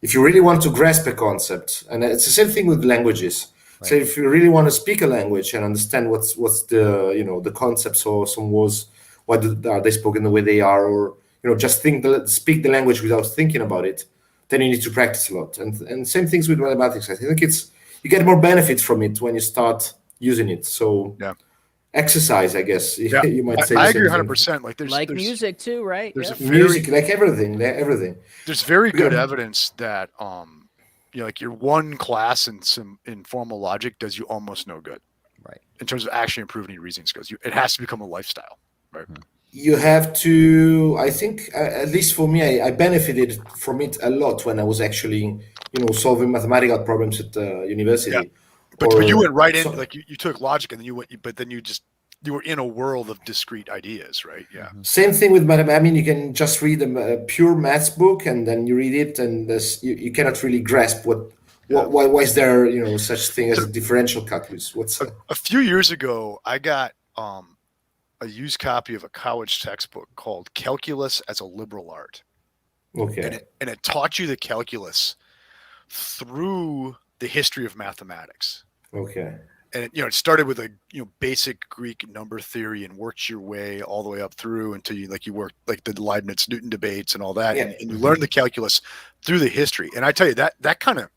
if you really want to grasp a concept, and it's the same thing with languages. Right. So if you really want to speak a language and understand what's the the concepts or some words, why are they spoken the way they are, or just speak the language without thinking about it, then you need to practice a lot. And same things with mathematics. I think you get more benefits from it when you start using it. So exercise, I guess you might say. I agree 100%. There's music too, right? There's music, everything. There's very good evidence that your one class in formal logic does you almost no good, right? In terms of actually improving your reasoning skills, it has to become a lifestyle, right? You have to. I think, at least for me, I benefited from it a lot when I was actually, solving mathematical problems at university. Yeah. But you went right in, you took logic, and then you were in a world of discrete ideas, right? Yeah. Same thing with mathematics. I mean, you can just read a pure maths book, and then you read it, and you cannot really grasp why is there such thing as a differential calculus. A few years ago, I got a used copy of a college textbook called Calculus as a Liberal Art. Okay. And it taught you the calculus through the history of mathematics. Okay. And it started with a basic Greek number theory and worked your way all the way up through until you worked the Leibniz-Newton debates and all that. Yeah. And you learn the calculus through the history. And I tell you that kind of,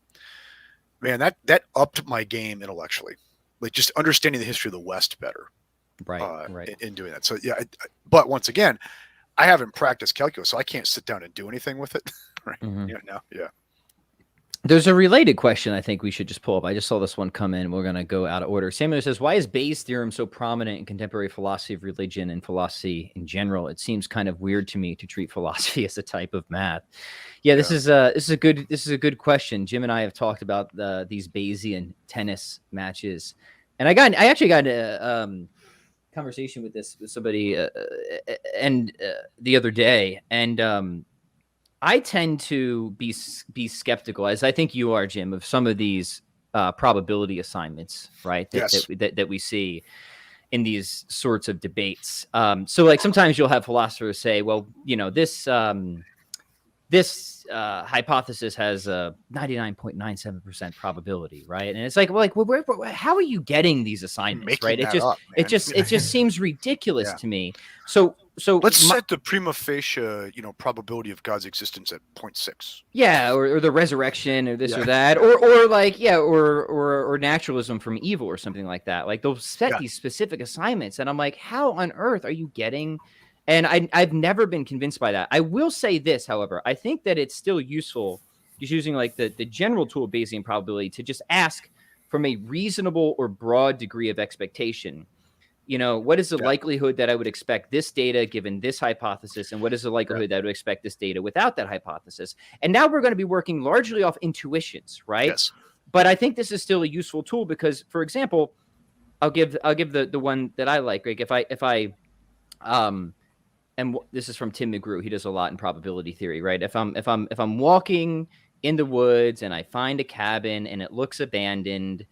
man, that upped my game intellectually. Just understanding the history of the West better. Right. In doing that. So but once again, I haven't practiced calculus, so I can't sit down and do anything with it. Right. Mm-hmm. Yeah. There's a related question I think we should just pull up. I just saw this one come in. We're going to go out of order. Samuel says, why is Bayes' theorem so prominent in contemporary philosophy of religion and philosophy in general? It seems kind of weird to me to treat philosophy as a type of math. Yeah, this is a good question. Jim and I have talked about these Bayesian tennis matches, and I actually got a conversation with somebody the other day, and I tend to be skeptical, as I think you are, Jim, of some of these probability assignments, right? That we see in these sorts of debates. So, like, sometimes you'll have philosophers say, "Well, this hypothesis has a 99.97% probability," right? And it's like, how are you getting these assignments, right? It just seems ridiculous to me. So let's set the prima facie, probability of God's existence at 0.6. Yeah, or the resurrection, or this or that, or naturalism from evil, or something like that. Like, they'll set these specific assignments, and I'm like, how on earth are you getting? And I've never been convinced by that. I will say this, however, I think that it's still useful just using like the general tool of Bayesian probability to just ask from a reasonable or broad degree of expectation. What is the likelihood that I would expect this data given this hypothesis? And what is the likelihood that I would expect this data without that hypothesis? And now we're going to be working largely off intuitions, right? Yes. But I think this is still a useful tool because, for example, I'll give the one that I like. Like if I and this is from Tim McGrew. He does a lot in probability theory, right? If I'm walking in the woods and I find a cabin and it looks abandoned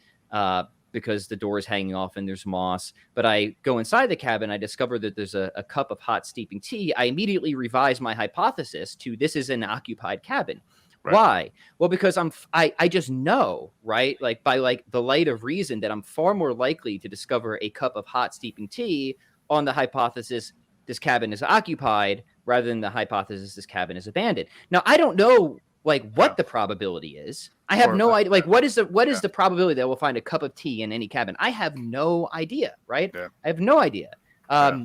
because the door is hanging off and there's moss, but I go inside the cabin, I discover that there's a cup of hot steeping tea. I immediately revise my hypothesis to this is an occupied cabin. Right. Why? Well, because I just know, right? Like by like the light of reason that I'm far more likely to discover a cup of hot steeping tea on the hypothesis this cabin is occupied rather than the hypothesis this cabin is abandoned. Now, I don't know like what the probability is. I have no idea. Like what is the probability that we'll find a cup of tea in any cabin? I have no idea, right? Yeah. I have no idea.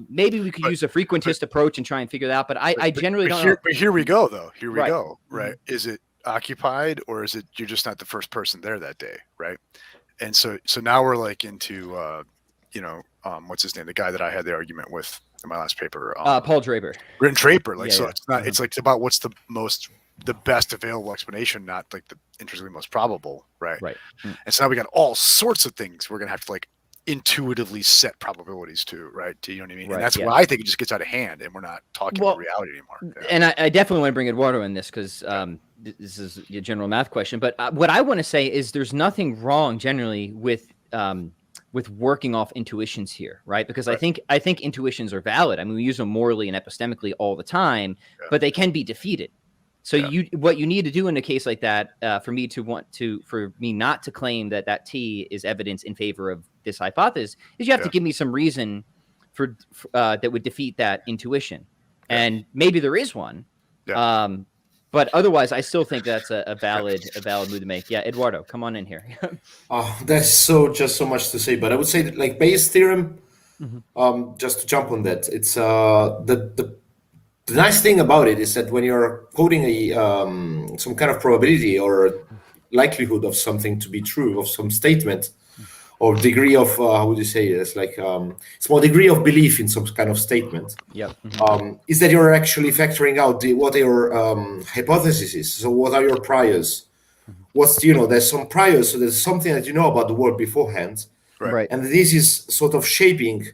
Maybe we could use a frequentist approach and try and figure that out, but I generally don't know. But here we go, though. Here we go, right? Is it occupied or is it you're just not the first person there that day, right? And so now we're like into, what's his name? The guy that I had the argument with in my last paper. Paul Draper. Draper. Like, it's not, it's like it's about what's the best available explanation, not like the intrinsically most probable, right? Right. And so now we got all sorts of things we're going to have to like intuitively set probabilities to, right? You know what I mean? Right, and that's why I think it just gets out of hand and we're not talking about reality anymore. Yeah. And I definitely want to bring Eduardo in this because this is a general math question. But what I want to say is there's nothing wrong generally with working off intuitions here, right? Because I think intuitions are valid. I mean, we use them morally and epistemically all the time, but they can be defeated. So what you need to do in a case like that, for me not to claim that T is evidence in favor of this hypothesis, is you have to give me some reason for that would defeat that intuition, and maybe there is one. But otherwise, I still think that's a valid move to make. Yeah, Eduardo, come on in here. There's just so much to say, but I would say that like Bayes' theorem, just to jump on that, it's the nice thing about it is that when you're quoting some kind of probability or likelihood of something to be true, of some statement, or degree of how would you say it? It's like small degree of belief in some kind of statement. Yeah. Is that you're actually factoring out what your hypothesis is. So what are your priors? What's there's some priors, so there's something that you know about the world beforehand, right? And this is sort of shaping.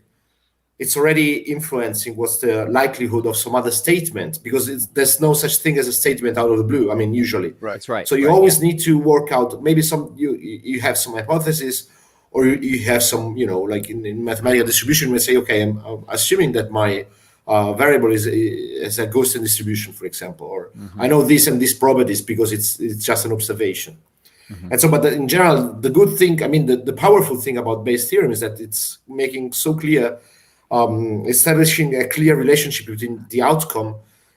It's already influencing what's the likelihood of some other statement, because there's no such thing as a statement out of the blue. I mean, usually. Right. That's right. So you always need to work out maybe you have some hypothesis, or you have some, like in mathematical distribution, we say, okay, I'm assuming that my variable is a Gaussian distribution, for example, or I know this and this properties because it's just an observation. And so, but in general, the good thing, I mean, the powerful thing about Bayes' theorem is that it's making so clear, establishing a clear relationship between the outcome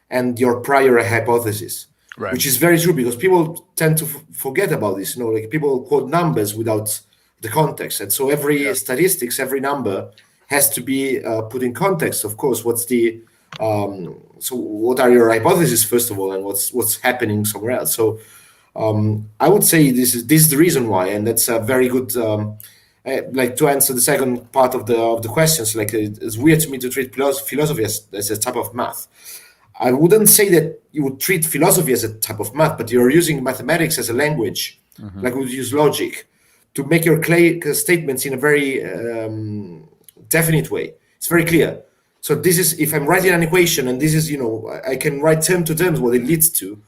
and your prior hypothesis, which is very true because people tend to forget about this. Like people quote numbers without the context, and so every statistics, every number has to be put in context. Of course, what's the so what are your hypotheses first of all, and what's happening somewhere else? So I would say this is the reason why, and that's a very good. Like to answer the second part of the questions, like it's weird to me to treat philosophy as a type of math. I wouldn't say that you would treat philosophy as a type of math, but you're using mathematics as a language, like we would use logic, to make your statements in a very definite way. It's very clear. So this is, if I'm writing an equation, and this is, I can write term to terms what it leads to,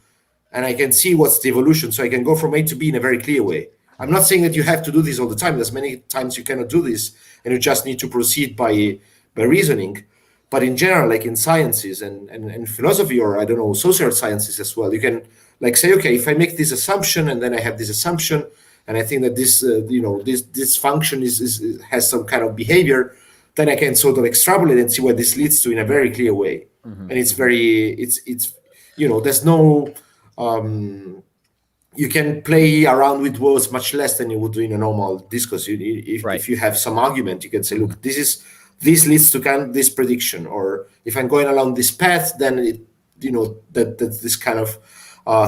and I can see what's the evolution. So I can go from A to B in a very clear way. I'm not saying that you have to do this all the time. There's many times you cannot do this, and you just need to proceed by reasoning. But in general, like in sciences and philosophy, or I don't know, social sciences as well, you can like say, okay, if I make this assumption and then I have this assumption, and I think that this, this function has some kind of behavior, then I can sort of extrapolate and see what this leads to in a very clear way. And it's there's no, you can play around with words much less than you would do in a normal discourse. If you have some argument, you can say, look, this leads to kind of this prediction, or if I'm going along this path, then that this kind of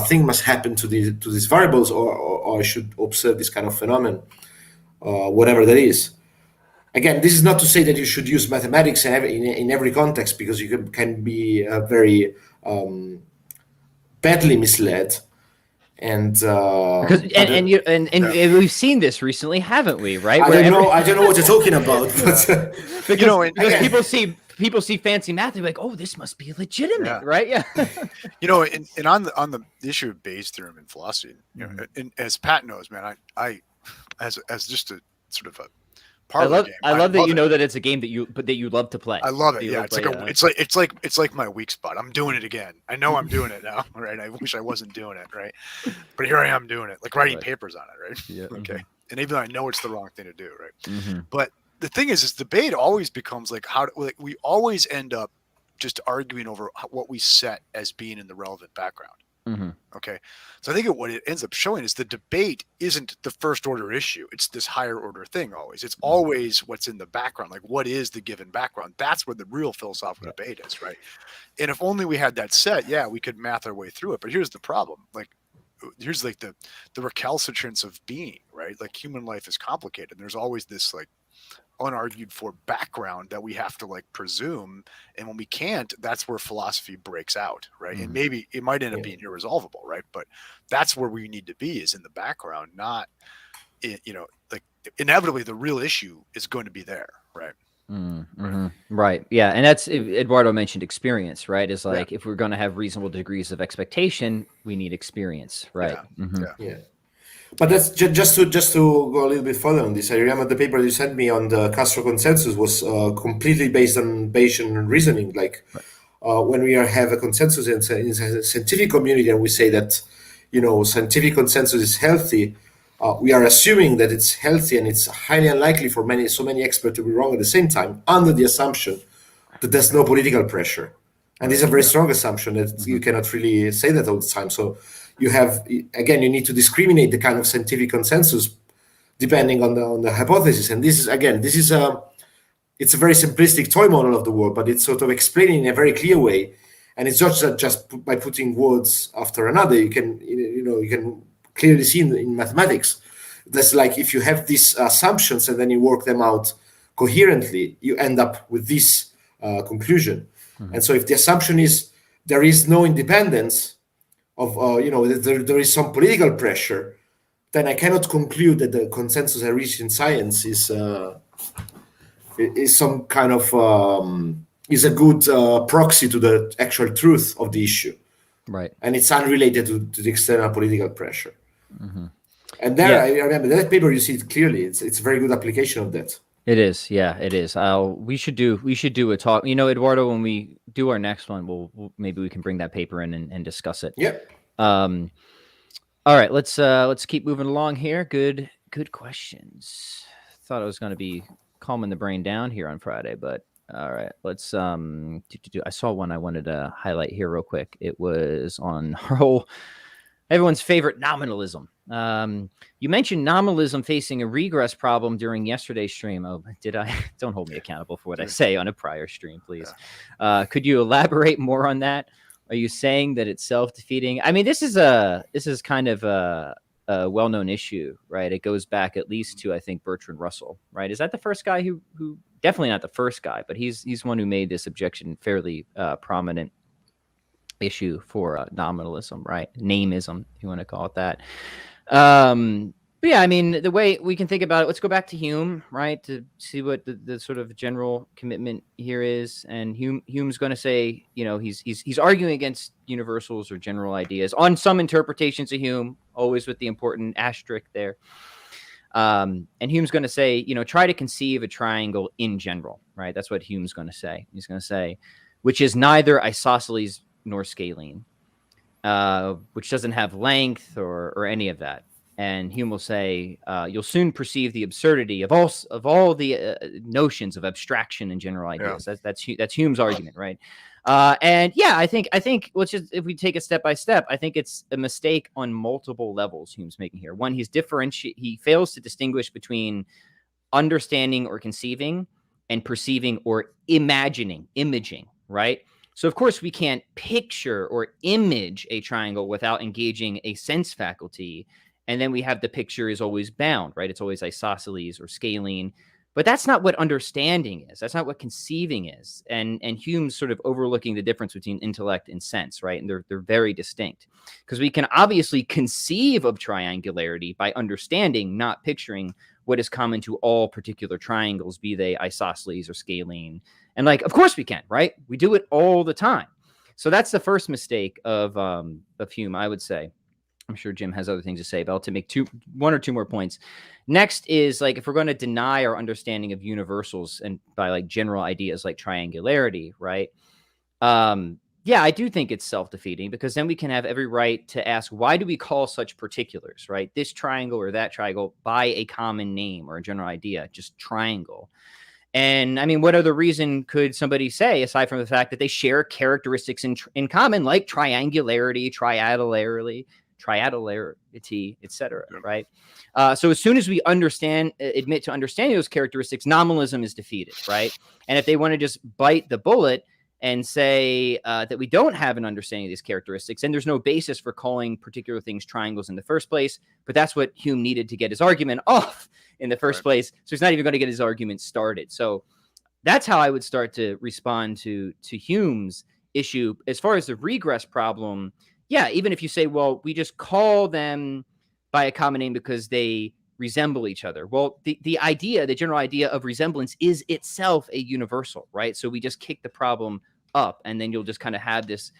thing must happen to these variables, or I should observe this kind of phenomenon, whatever that is. Again, this is not to say that you should use mathematics in every context, because you can be very badly misled. And we've seen this recently, haven't we? Right? I don't know what you're talking about, but because people see fancy math, they're like, "Oh, this must be legitimate," right? Yeah. And on the issue of Bayes' theorem in philosophy, and as Pat knows, man, I as just a sort of a part of the game. I love that you know that it's a game that you love to play. I love it. Yeah, it's like my weak spot. I'm doing it again. I know I'm doing it now. Right. I wish I wasn't doing it. Right. But here I am doing it, like writing papers on it. Right. Yeah. Okay. And even though I know it's the wrong thing to do. Right. But the thing is debate always becomes like we always end up just arguing over what we set as being in the relevant background. Okay. So I think what it ends up showing is the debate isn't the first order issue. It's this higher order thing always. It's always what's in the background. Like, what is the given background? That's where the real philosophical debate is, right? And if only we had that set, we could math our way through it. But here's the problem. Like, here's like the recalcitrance of being, right? Like, human life is complicated. And there's always this like unargued for background that we have to like presume, and when we can't, that's where philosophy breaks out, right? And maybe it might end up being irresolvable, right? But that's where we need to be, is in the background, not like inevitably the real issue is going to be there, right? Right. Yeah. And that's, Eduardo mentioned experience, right? Is like, if we're going to have reasonable degrees of expectation, we need experience, right? Yeah. But that's just to go a little bit further on this. I remember the paper you sent me on the Castro consensus was completely based on Bayesian reasoning. Like when we have a consensus in a scientific community, and we say that scientific consensus is healthy, we are assuming that it's healthy, and it's highly unlikely for so many experts to be wrong at the same time, under the assumption that there's no political pressure. And this is a very strong assumption that you cannot really say that all the time. So you need to discriminate the kind of scientific consensus depending on the hypothesis. And it's a very simplistic toy model of the world, but it's sort of explaining in a very clear way. And it's not just by putting words after another. You can clearly see in mathematics. That's like, if you have these assumptions and then you work them out coherently, you end up with this conclusion. And so if the assumption is there is no independence of, there is some political pressure, then I cannot conclude that the consensus I reached in science is some kind of is a good proxy to the actual truth of the issue, right? And it's unrelated to the external political pressure. And there, I remember that paper. You see it clearly. It's a very good application of that. It is, yeah, it is. We should do a talk. Eduardo, when we do our next one, we'll maybe we can bring that paper in and discuss it. Yep. All right, let's keep moving along here. Good questions. Thought I was going to be calming the brain down here on Friday, but all right, let's I saw one I wanted to highlight here real quick. It was on everyone's favorite nominalism. You mentioned nominalism facing a regress problem during yesterday's stream. Oh, did I? Don't hold me accountable for what I say on a prior stream, please. Could you elaborate more on that? Are you saying that it's self-defeating? I mean, this is kind of a well-known issue, right? It goes back at least to, I think, Bertrand Russell, right? Is that the first guy who definitely not the first guy, but he's one who made this objection fairly prominent issue for nominalism, right? Nameism, if you want to call it that. But yeah, I mean, the way we can think about it, let's go back to Hume, right, to see what the sort of general commitment here is. And Hume's going to say, you know, he's arguing against universals or general ideas on some interpretations of Hume, always with the important asterisk there. And Hume's going to say, you know, try to conceive a triangle in general, right? That's what Hume's going to say. He's going to say, which is neither isosceles nor scalene, which doesn't have length or any of that. And Hume will say, you'll soon perceive the absurdity of all the notions of abstraction and general ideas. Yeah. That's Hume's argument, right? And yeah, I think let's just, if we take it step by step, I think it's a mistake on multiple levels Hume's making here. One, he fails to distinguish between understanding or conceiving and perceiving or imaging, right? So of course we can't picture or image a triangle without engaging a sense faculty. And then we have the picture is always bound, right? It's always isosceles or scalene. But that's not what understanding is. That's not what conceiving is. And Hume's sort of overlooking the difference between intellect and sense, right? And they're very distinct. Because we can obviously conceive of triangularity by understanding, not picturing what is common to all particular triangles, be they isosceles or scalene. And like, of course we can, right? We do it all the time. So that's the first mistake of Hume, I would say. I'm sure Jim has other things to say, but I'll make one or two more points. Next is, like, if we're going to deny our understanding of universals and by like general ideas like triangularity, right? Yeah, I do think it's self-defeating, because then we can have every right to ask, why do we call such particulars, right? This triangle or that triangle by a common name or a general idea, just triangle. And I mean, what other reason could somebody say, aside from the fact that they share characteristics in common, like triangularity, triadularity, etc., right? So as soon as we admit to understanding those characteristics, nominalism is defeated, right? And if they want to just bite the bullet and say that we don't have an understanding of these characteristics, and there's no basis for calling particular things triangles in the first place, but that's what Hume needed to get his argument off in the first place. So he's not even going to get his argument started. So that's how I would start to respond to Hume's issue. As far as the regress problem, yeah, even if you say, well, we just call them by a common name because they resemble each other. Well, the general idea of resemblance is itself a universal, right? So we just kick the problem up, and then you'll just kind of have this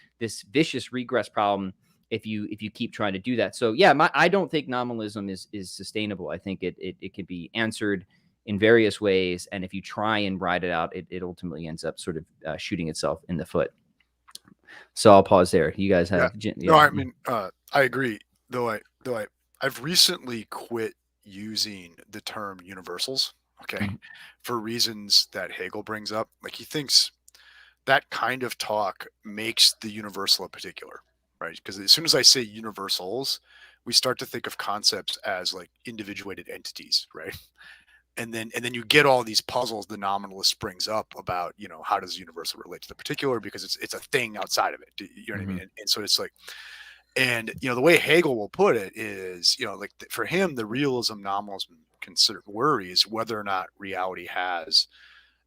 vicious regress problem if you keep trying to do that. So yeah, I don't think nominalism is sustainable. I think it can be answered in various ways, and if you try and ride it out, it ultimately ends up sort of shooting itself in the foot. So I'll pause there. You guys have No, I mean, I agree. Though I've recently quit using the term universals, okay, for reasons that Hegel brings up. Like, he thinks that kind of talk makes the universal a particular, right? Because as soon as I say universals, we start to think of concepts as like individuated entities, right? And then you get all these puzzles the nominalist brings up about, you know, how does universal relate to the particular, because it's a thing outside of it. You know what I mean? And so it's like, and, you know, the way Hegel will put it is, you know, like for him, the realism nominalism considered worry is whether or not reality has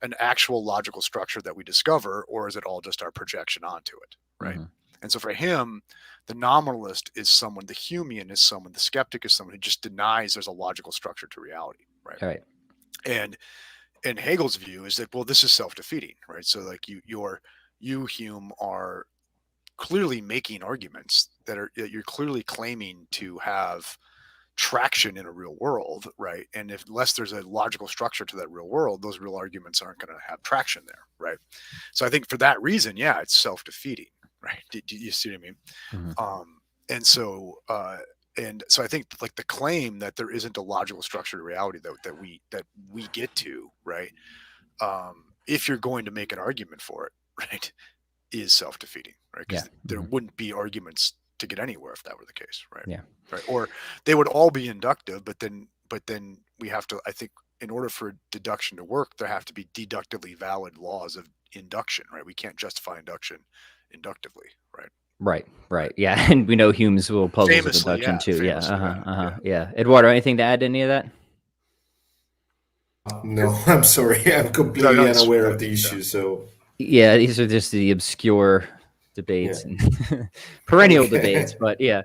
an actual logical structure that we discover, or is it all just our projection onto it, right? And so for him, the nominalist is someone, the Humean is someone, the skeptic is someone who just denies there's a logical structure to reality, right? All right. And Hegel's view is that, well, this is self-defeating, right? So like you Hume are clearly making arguments that you're clearly claiming to have traction in a real world, right? And unless there's a logical structure to that real world, those real arguments aren't going to have traction there, right? So I think for that reason, yeah, it's self-defeating, right? Do you see what I mean? And so I think like the claim that there isn't a logical structure to reality that we get to, right? If you're going to make an argument for it, right, is self-defeating, right? Because there wouldn't be arguments to get anywhere if that were the case, right? Yeah. Right. Or they would all be inductive, but then we have to, I think, in order for deduction to work, there have to be deductively valid laws of induction, right? We can't justify induction inductively, right? Right. Yeah, and we know Hume's will puzzles of Famously, induction too. Yeah. famously, Yeah. Eduardo, anything to add to any of that? No, I'm sorry. I'm completely unaware of the issue. So yeah, these are just the obscure debates and perennial debates. But yeah,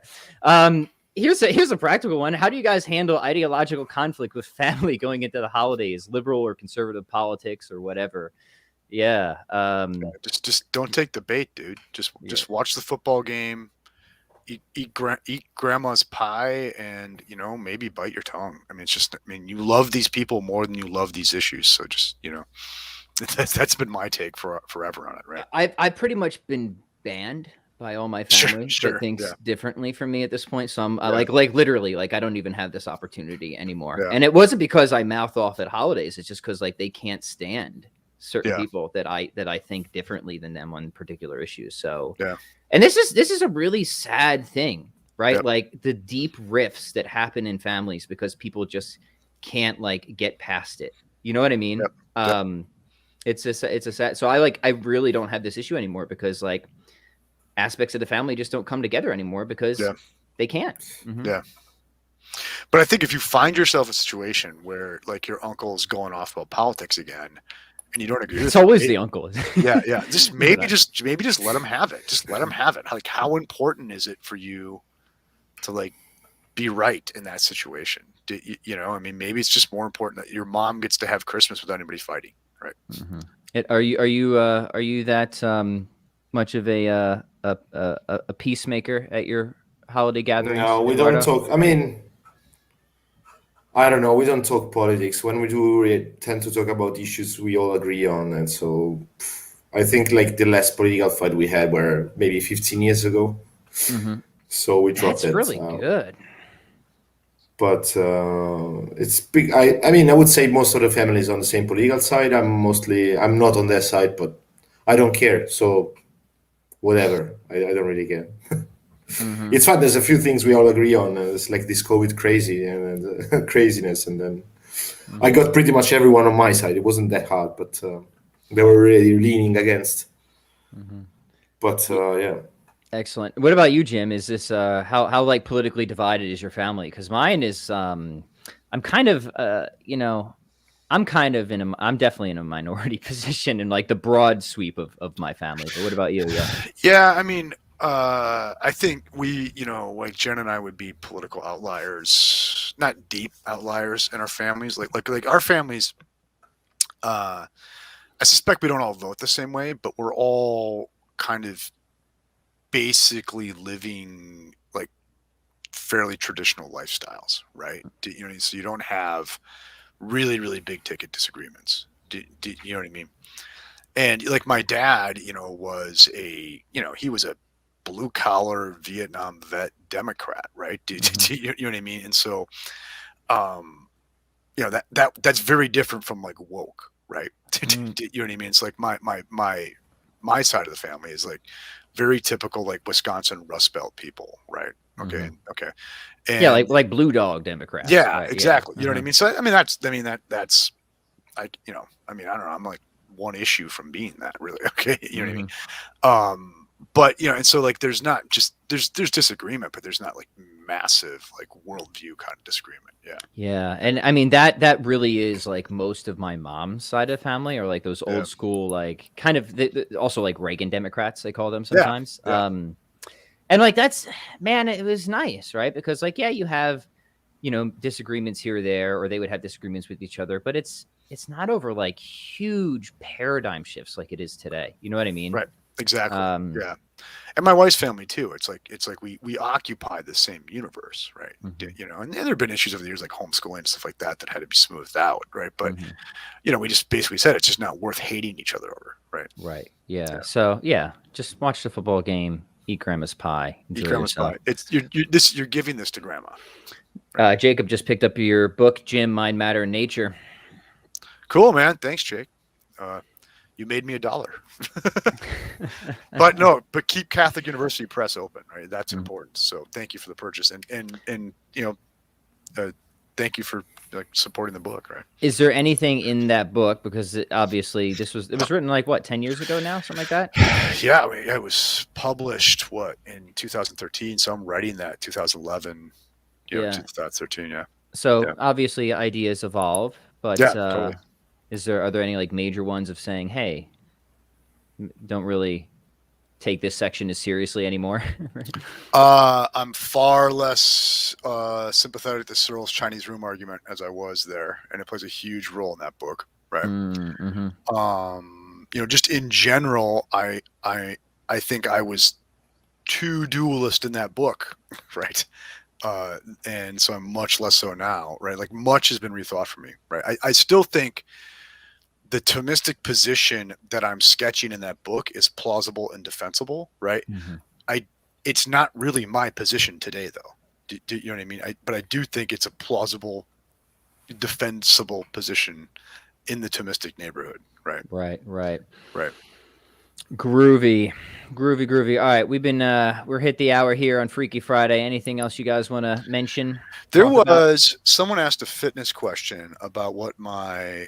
here's a practical one. How do you guys handle ideological conflict with family going into the holidays, liberal or conservative politics or whatever? Yeah. Just don't take the bait, dude. Just watch the football game. Eat grandma's pie, and maybe bite your tongue. I mean, you love these people more than you love these issues. So just that's been my take forever on it, right? I've pretty much been banned by all my family that thinks differently from me at this point. So I'm like literally, like I don't even have this opportunity anymore. And it wasn't because I mouth off at holidays. It's just because like they can't stand certain people that I think differently than them on particular issues. So and this is a really sad thing, right? Like the deep rifts that happen in families because people just can't like get past it. You know what I mean? It's a sad. So I really don't have this issue anymore because like aspects of the family just don't come together anymore because they can't. Yeah. But I think if you find yourself in a situation where like your uncle's going off about politics again, and you don't agree, it's always the uncle. Just maybe just let him have it. Just let him have it. Like, how important is it for you to like be right in that situation? I mean, maybe it's just more important that your mom gets to have Christmas without anybody fighting, right? Are you that much of a peacemaker at your holiday gatherings? No, we don't talk. I mean, I don't know. We don't talk politics. When we do, we tend to talk about issues we all agree on. And so I think like the last political fight we had were maybe 15 years ago. So we dropped it. That's really good. But it's big. I mean, I would say most of the family is on the same political side. I'm not on their side, but I don't care. So whatever. I don't really care. It's fun. There's a few things we all agree on. It's like this COVID craziness, and then I got pretty much everyone on my side. It wasn't that hard, but they were really leaning against. But yeah. Excellent. What about you, Jim? Is this how like politically divided is your family? Because mine is I'm kind of I'm definitely in a minority position in like the broad sweep of my family. But what about you? Yeah, I mean, I think we, like Jen and I would be political outliers, not deep outliers in our families. Like our families, I suspect we don't all vote the same way, but we're all kind of basically living like fairly traditional lifestyles, right? So you don't have really, really big ticket disagreements. You know what I mean? And like my dad, was he was a blue collar Vietnam vet Democrat, right? You know what I mean? And so, that's very different from like woke, right? You know what I mean? It's like my side of the family is like very typical, like Wisconsin Rust Belt people, right? Okay. And yeah, like blue dog Democrats. Yeah, right? exactly. You know what I mean? So that's like, I don't know. I'm like one issue from being that, really. Okay. You know what I mean? But and so like there's not just there's disagreement, but there's not like massive like worldview kind of disagreement. Yeah, and I mean that really is like most of my mom's side of the family, or like those old school like kind of also like Reagan Democrats they call them sometimes. And like that's it was nice, right? Because like you have disagreements here or there, or they would have disagreements with each other, but it's not over like huge paradigm shifts like it is today. You know what I mean? Right. Exactly. And my wife's family too. It's like we occupy the same universe, right? And there have been issues over the years like homeschooling and stuff like that had to be smoothed out, right? But we just basically said it's just not worth hating each other over, right? Right. Yeah. So just watch the football game, eat grandma's pie. Eat grandma's pie. You're giving this to grandma. Right? Jacob just picked up your book, Jim, Mind, Matter, and Nature. Cool, man. Thanks, Jake. You made me $1. But keep Catholic University Press open, right? That's important. So thank you for the purchase, and thank you for like supporting the book, right? Is there anything in that book, because obviously it was written like what, 10 years ago now, something like that? Yeah, I mean, it was published in 2013. So I'm writing that 2011. Yeah, 2013. Yeah. So obviously ideas evolve, but totally. are there any like major ones of saying, hey, don't really take this section as seriously anymore? I'm far less sympathetic to Searle's Chinese room argument as I was there, and it plays a huge role in that book, right? Mm-hmm. Just in general, I think I was too dualist in that book, right? And so I'm much less so now, right? Like much has been rethought for me, right? I still think the Thomistic position that I'm sketching in that book is plausible and defensible, right? Mm-hmm. It's not really my position today, though. Do you know what I mean? But I do think it's a plausible, defensible position in the Thomistic neighborhood, right? Right. Groovy. All right, we're hit the hour here on Freaky Friday. Anything else you guys want to mention? Someone asked a fitness question about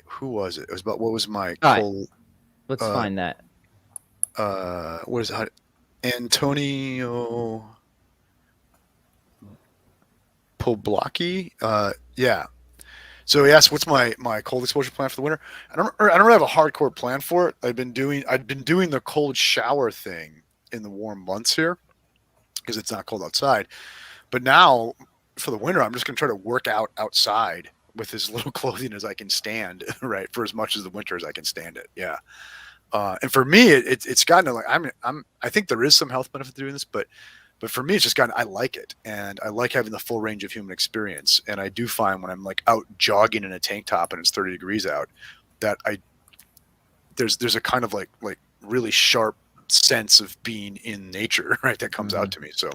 who was it? It was about what was my let's find that. What is it? Antonio Poblaki. Yeah. So he asked, "What's my cold exposure plan for the winter?" I don't really have a hardcore plan for it. I've been doing the cold shower thing in the warm months here because it's not cold outside. But now for the winter, I'm just going to try to work out outside with as little clothing as I can stand, right? For as much as the winter as I can stand it. Yeah. And for me, it's gotten to like I think there is some health benefit to doing this, but for me, it's just gotten, I like it. And I like having the full range of human experience. And I do find when I'm like out jogging in a tank top and it's 30 degrees out, that there's a kind of like really sharp sense of being in nature, right? That comes out to me. So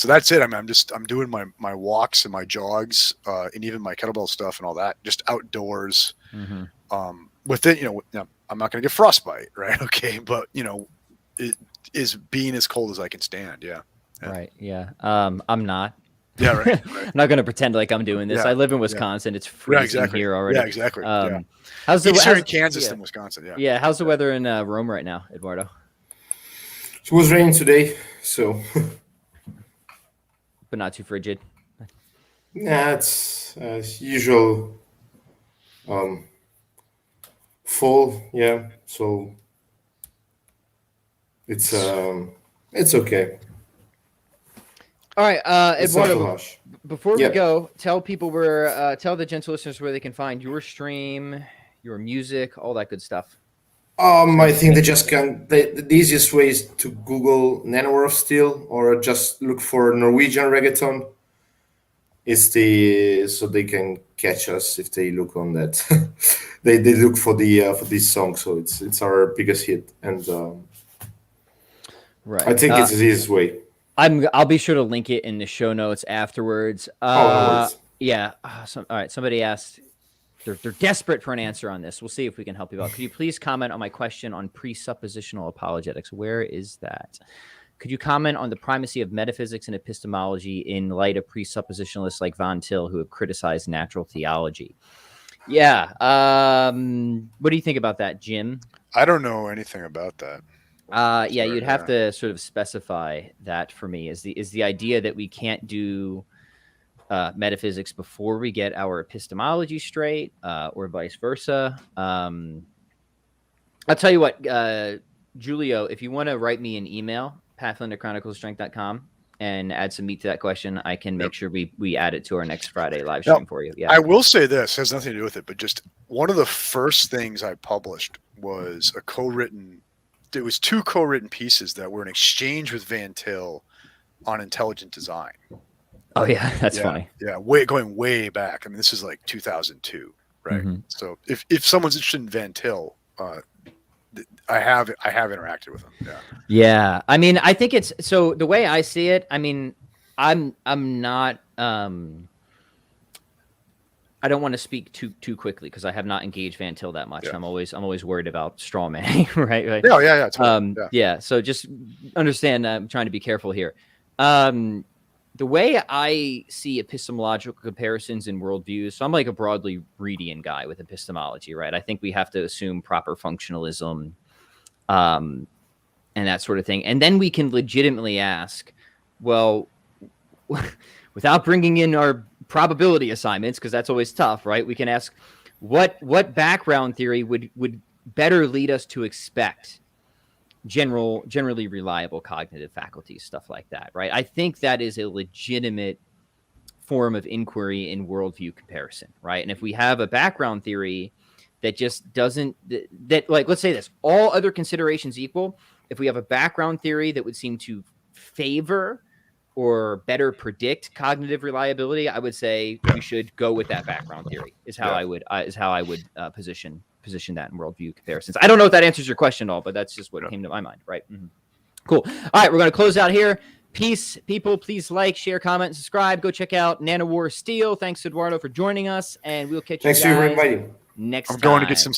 that's it. I mean, I'm doing my walks and my jogs, and even my kettlebell stuff and all that, just outdoors. Mm-hmm. With it, I'm not going to get frostbite, right? Okay. But it is being as cold as I can stand. Yeah. Right. Yeah. I'm not. Yeah. Right. I'm not going to pretend like I'm doing this. Yeah. I live in Wisconsin. It's freezing here already. Yeah, exactly. How's in Kansas than Wisconsin? Yeah. Yeah. How's the weather in Rome right now, Eduardo? It was raining today, so. But not too frigid. Yeah, it's usual. Fall. Yeah. So. It's okay. All right, Eduardo, before we go, tell people tell the gentle listeners where they can find your stream, your music, all that good stuff. I think they just the easiest way is to Google Nanowar of Steel or just look for Norwegian reggaeton. So they can catch us if they look on that. they look for this song, so it's our biggest hit, and right. I think it's the easiest way. I'll be sure to link it in the show notes afterwards. No worries. Yeah. All right. Somebody asked. They're desperate for an answer on this. We'll see if we can help you out. Could you please comment on my question on presuppositional apologetics? Where is that? Could you comment on the primacy of metaphysics and epistemology in light of presuppositionalists like Von Til who have criticized natural theology? Yeah. What do you think about that, Jim? I don't know anything about that. Yeah, you'd have to sort of specify that for me. Is the idea that we can't do metaphysics before we get our epistemology straight, or vice versa? I'll tell you what, Julio, if you want to write me an email, pathfinderchroniclestrength.com, and add some meat to that question, I can make sure we add it to our next Friday live stream for you. Yeah, I will say this has nothing to do with it, but just one of the first things I published was a co-written. It was 2 co-written pieces that were an exchange with Van Til on intelligent design. Oh yeah, that's funny. Yeah, going way back. I mean, this is like 2002, right? Mm-hmm. So if someone's interested in Van Til, I have interacted with him. Yeah. Yeah. I mean, I think it's so the way I see it. I mean, I'm not. I don't want to speak too quickly because I have not engaged Van Til that much. Yeah. I'm always worried about straw manning, right? Yeah. Totally. Yeah. So just understand. I'm trying to be careful here. the way I see epistemological comparisons in worldviews, so I'm like a broadly Reedian guy with epistemology, right? I think we have to assume proper functionalism and that sort of thing. And then we can legitimately ask, well, without bringing in our probability assignments, because that's always tough, right? We can ask what background theory would better lead us to expect generally reliable cognitive faculties, stuff like that, right? I think that is a legitimate form of inquiry in worldview comparison, right? And if we have a background theory that just doesn't, that like, let's say this, all other considerations equal, if we have a background theory that would seem to favor or better predict cognitive reliability, I would say we should go with that background theory. Is how I would position that in worldview comparisons. I don't know if that answers your question at all, but that's just what came to my mind. Right. Mm-hmm. Cool. All right, we're going to close out here. Peace, people. Please like, share, comment, and subscribe. Go check out Nanowar Steel. Thanks, Eduardo, for joining us, and we'll catch you guys Thanks for inviting. next time. I'm going to get some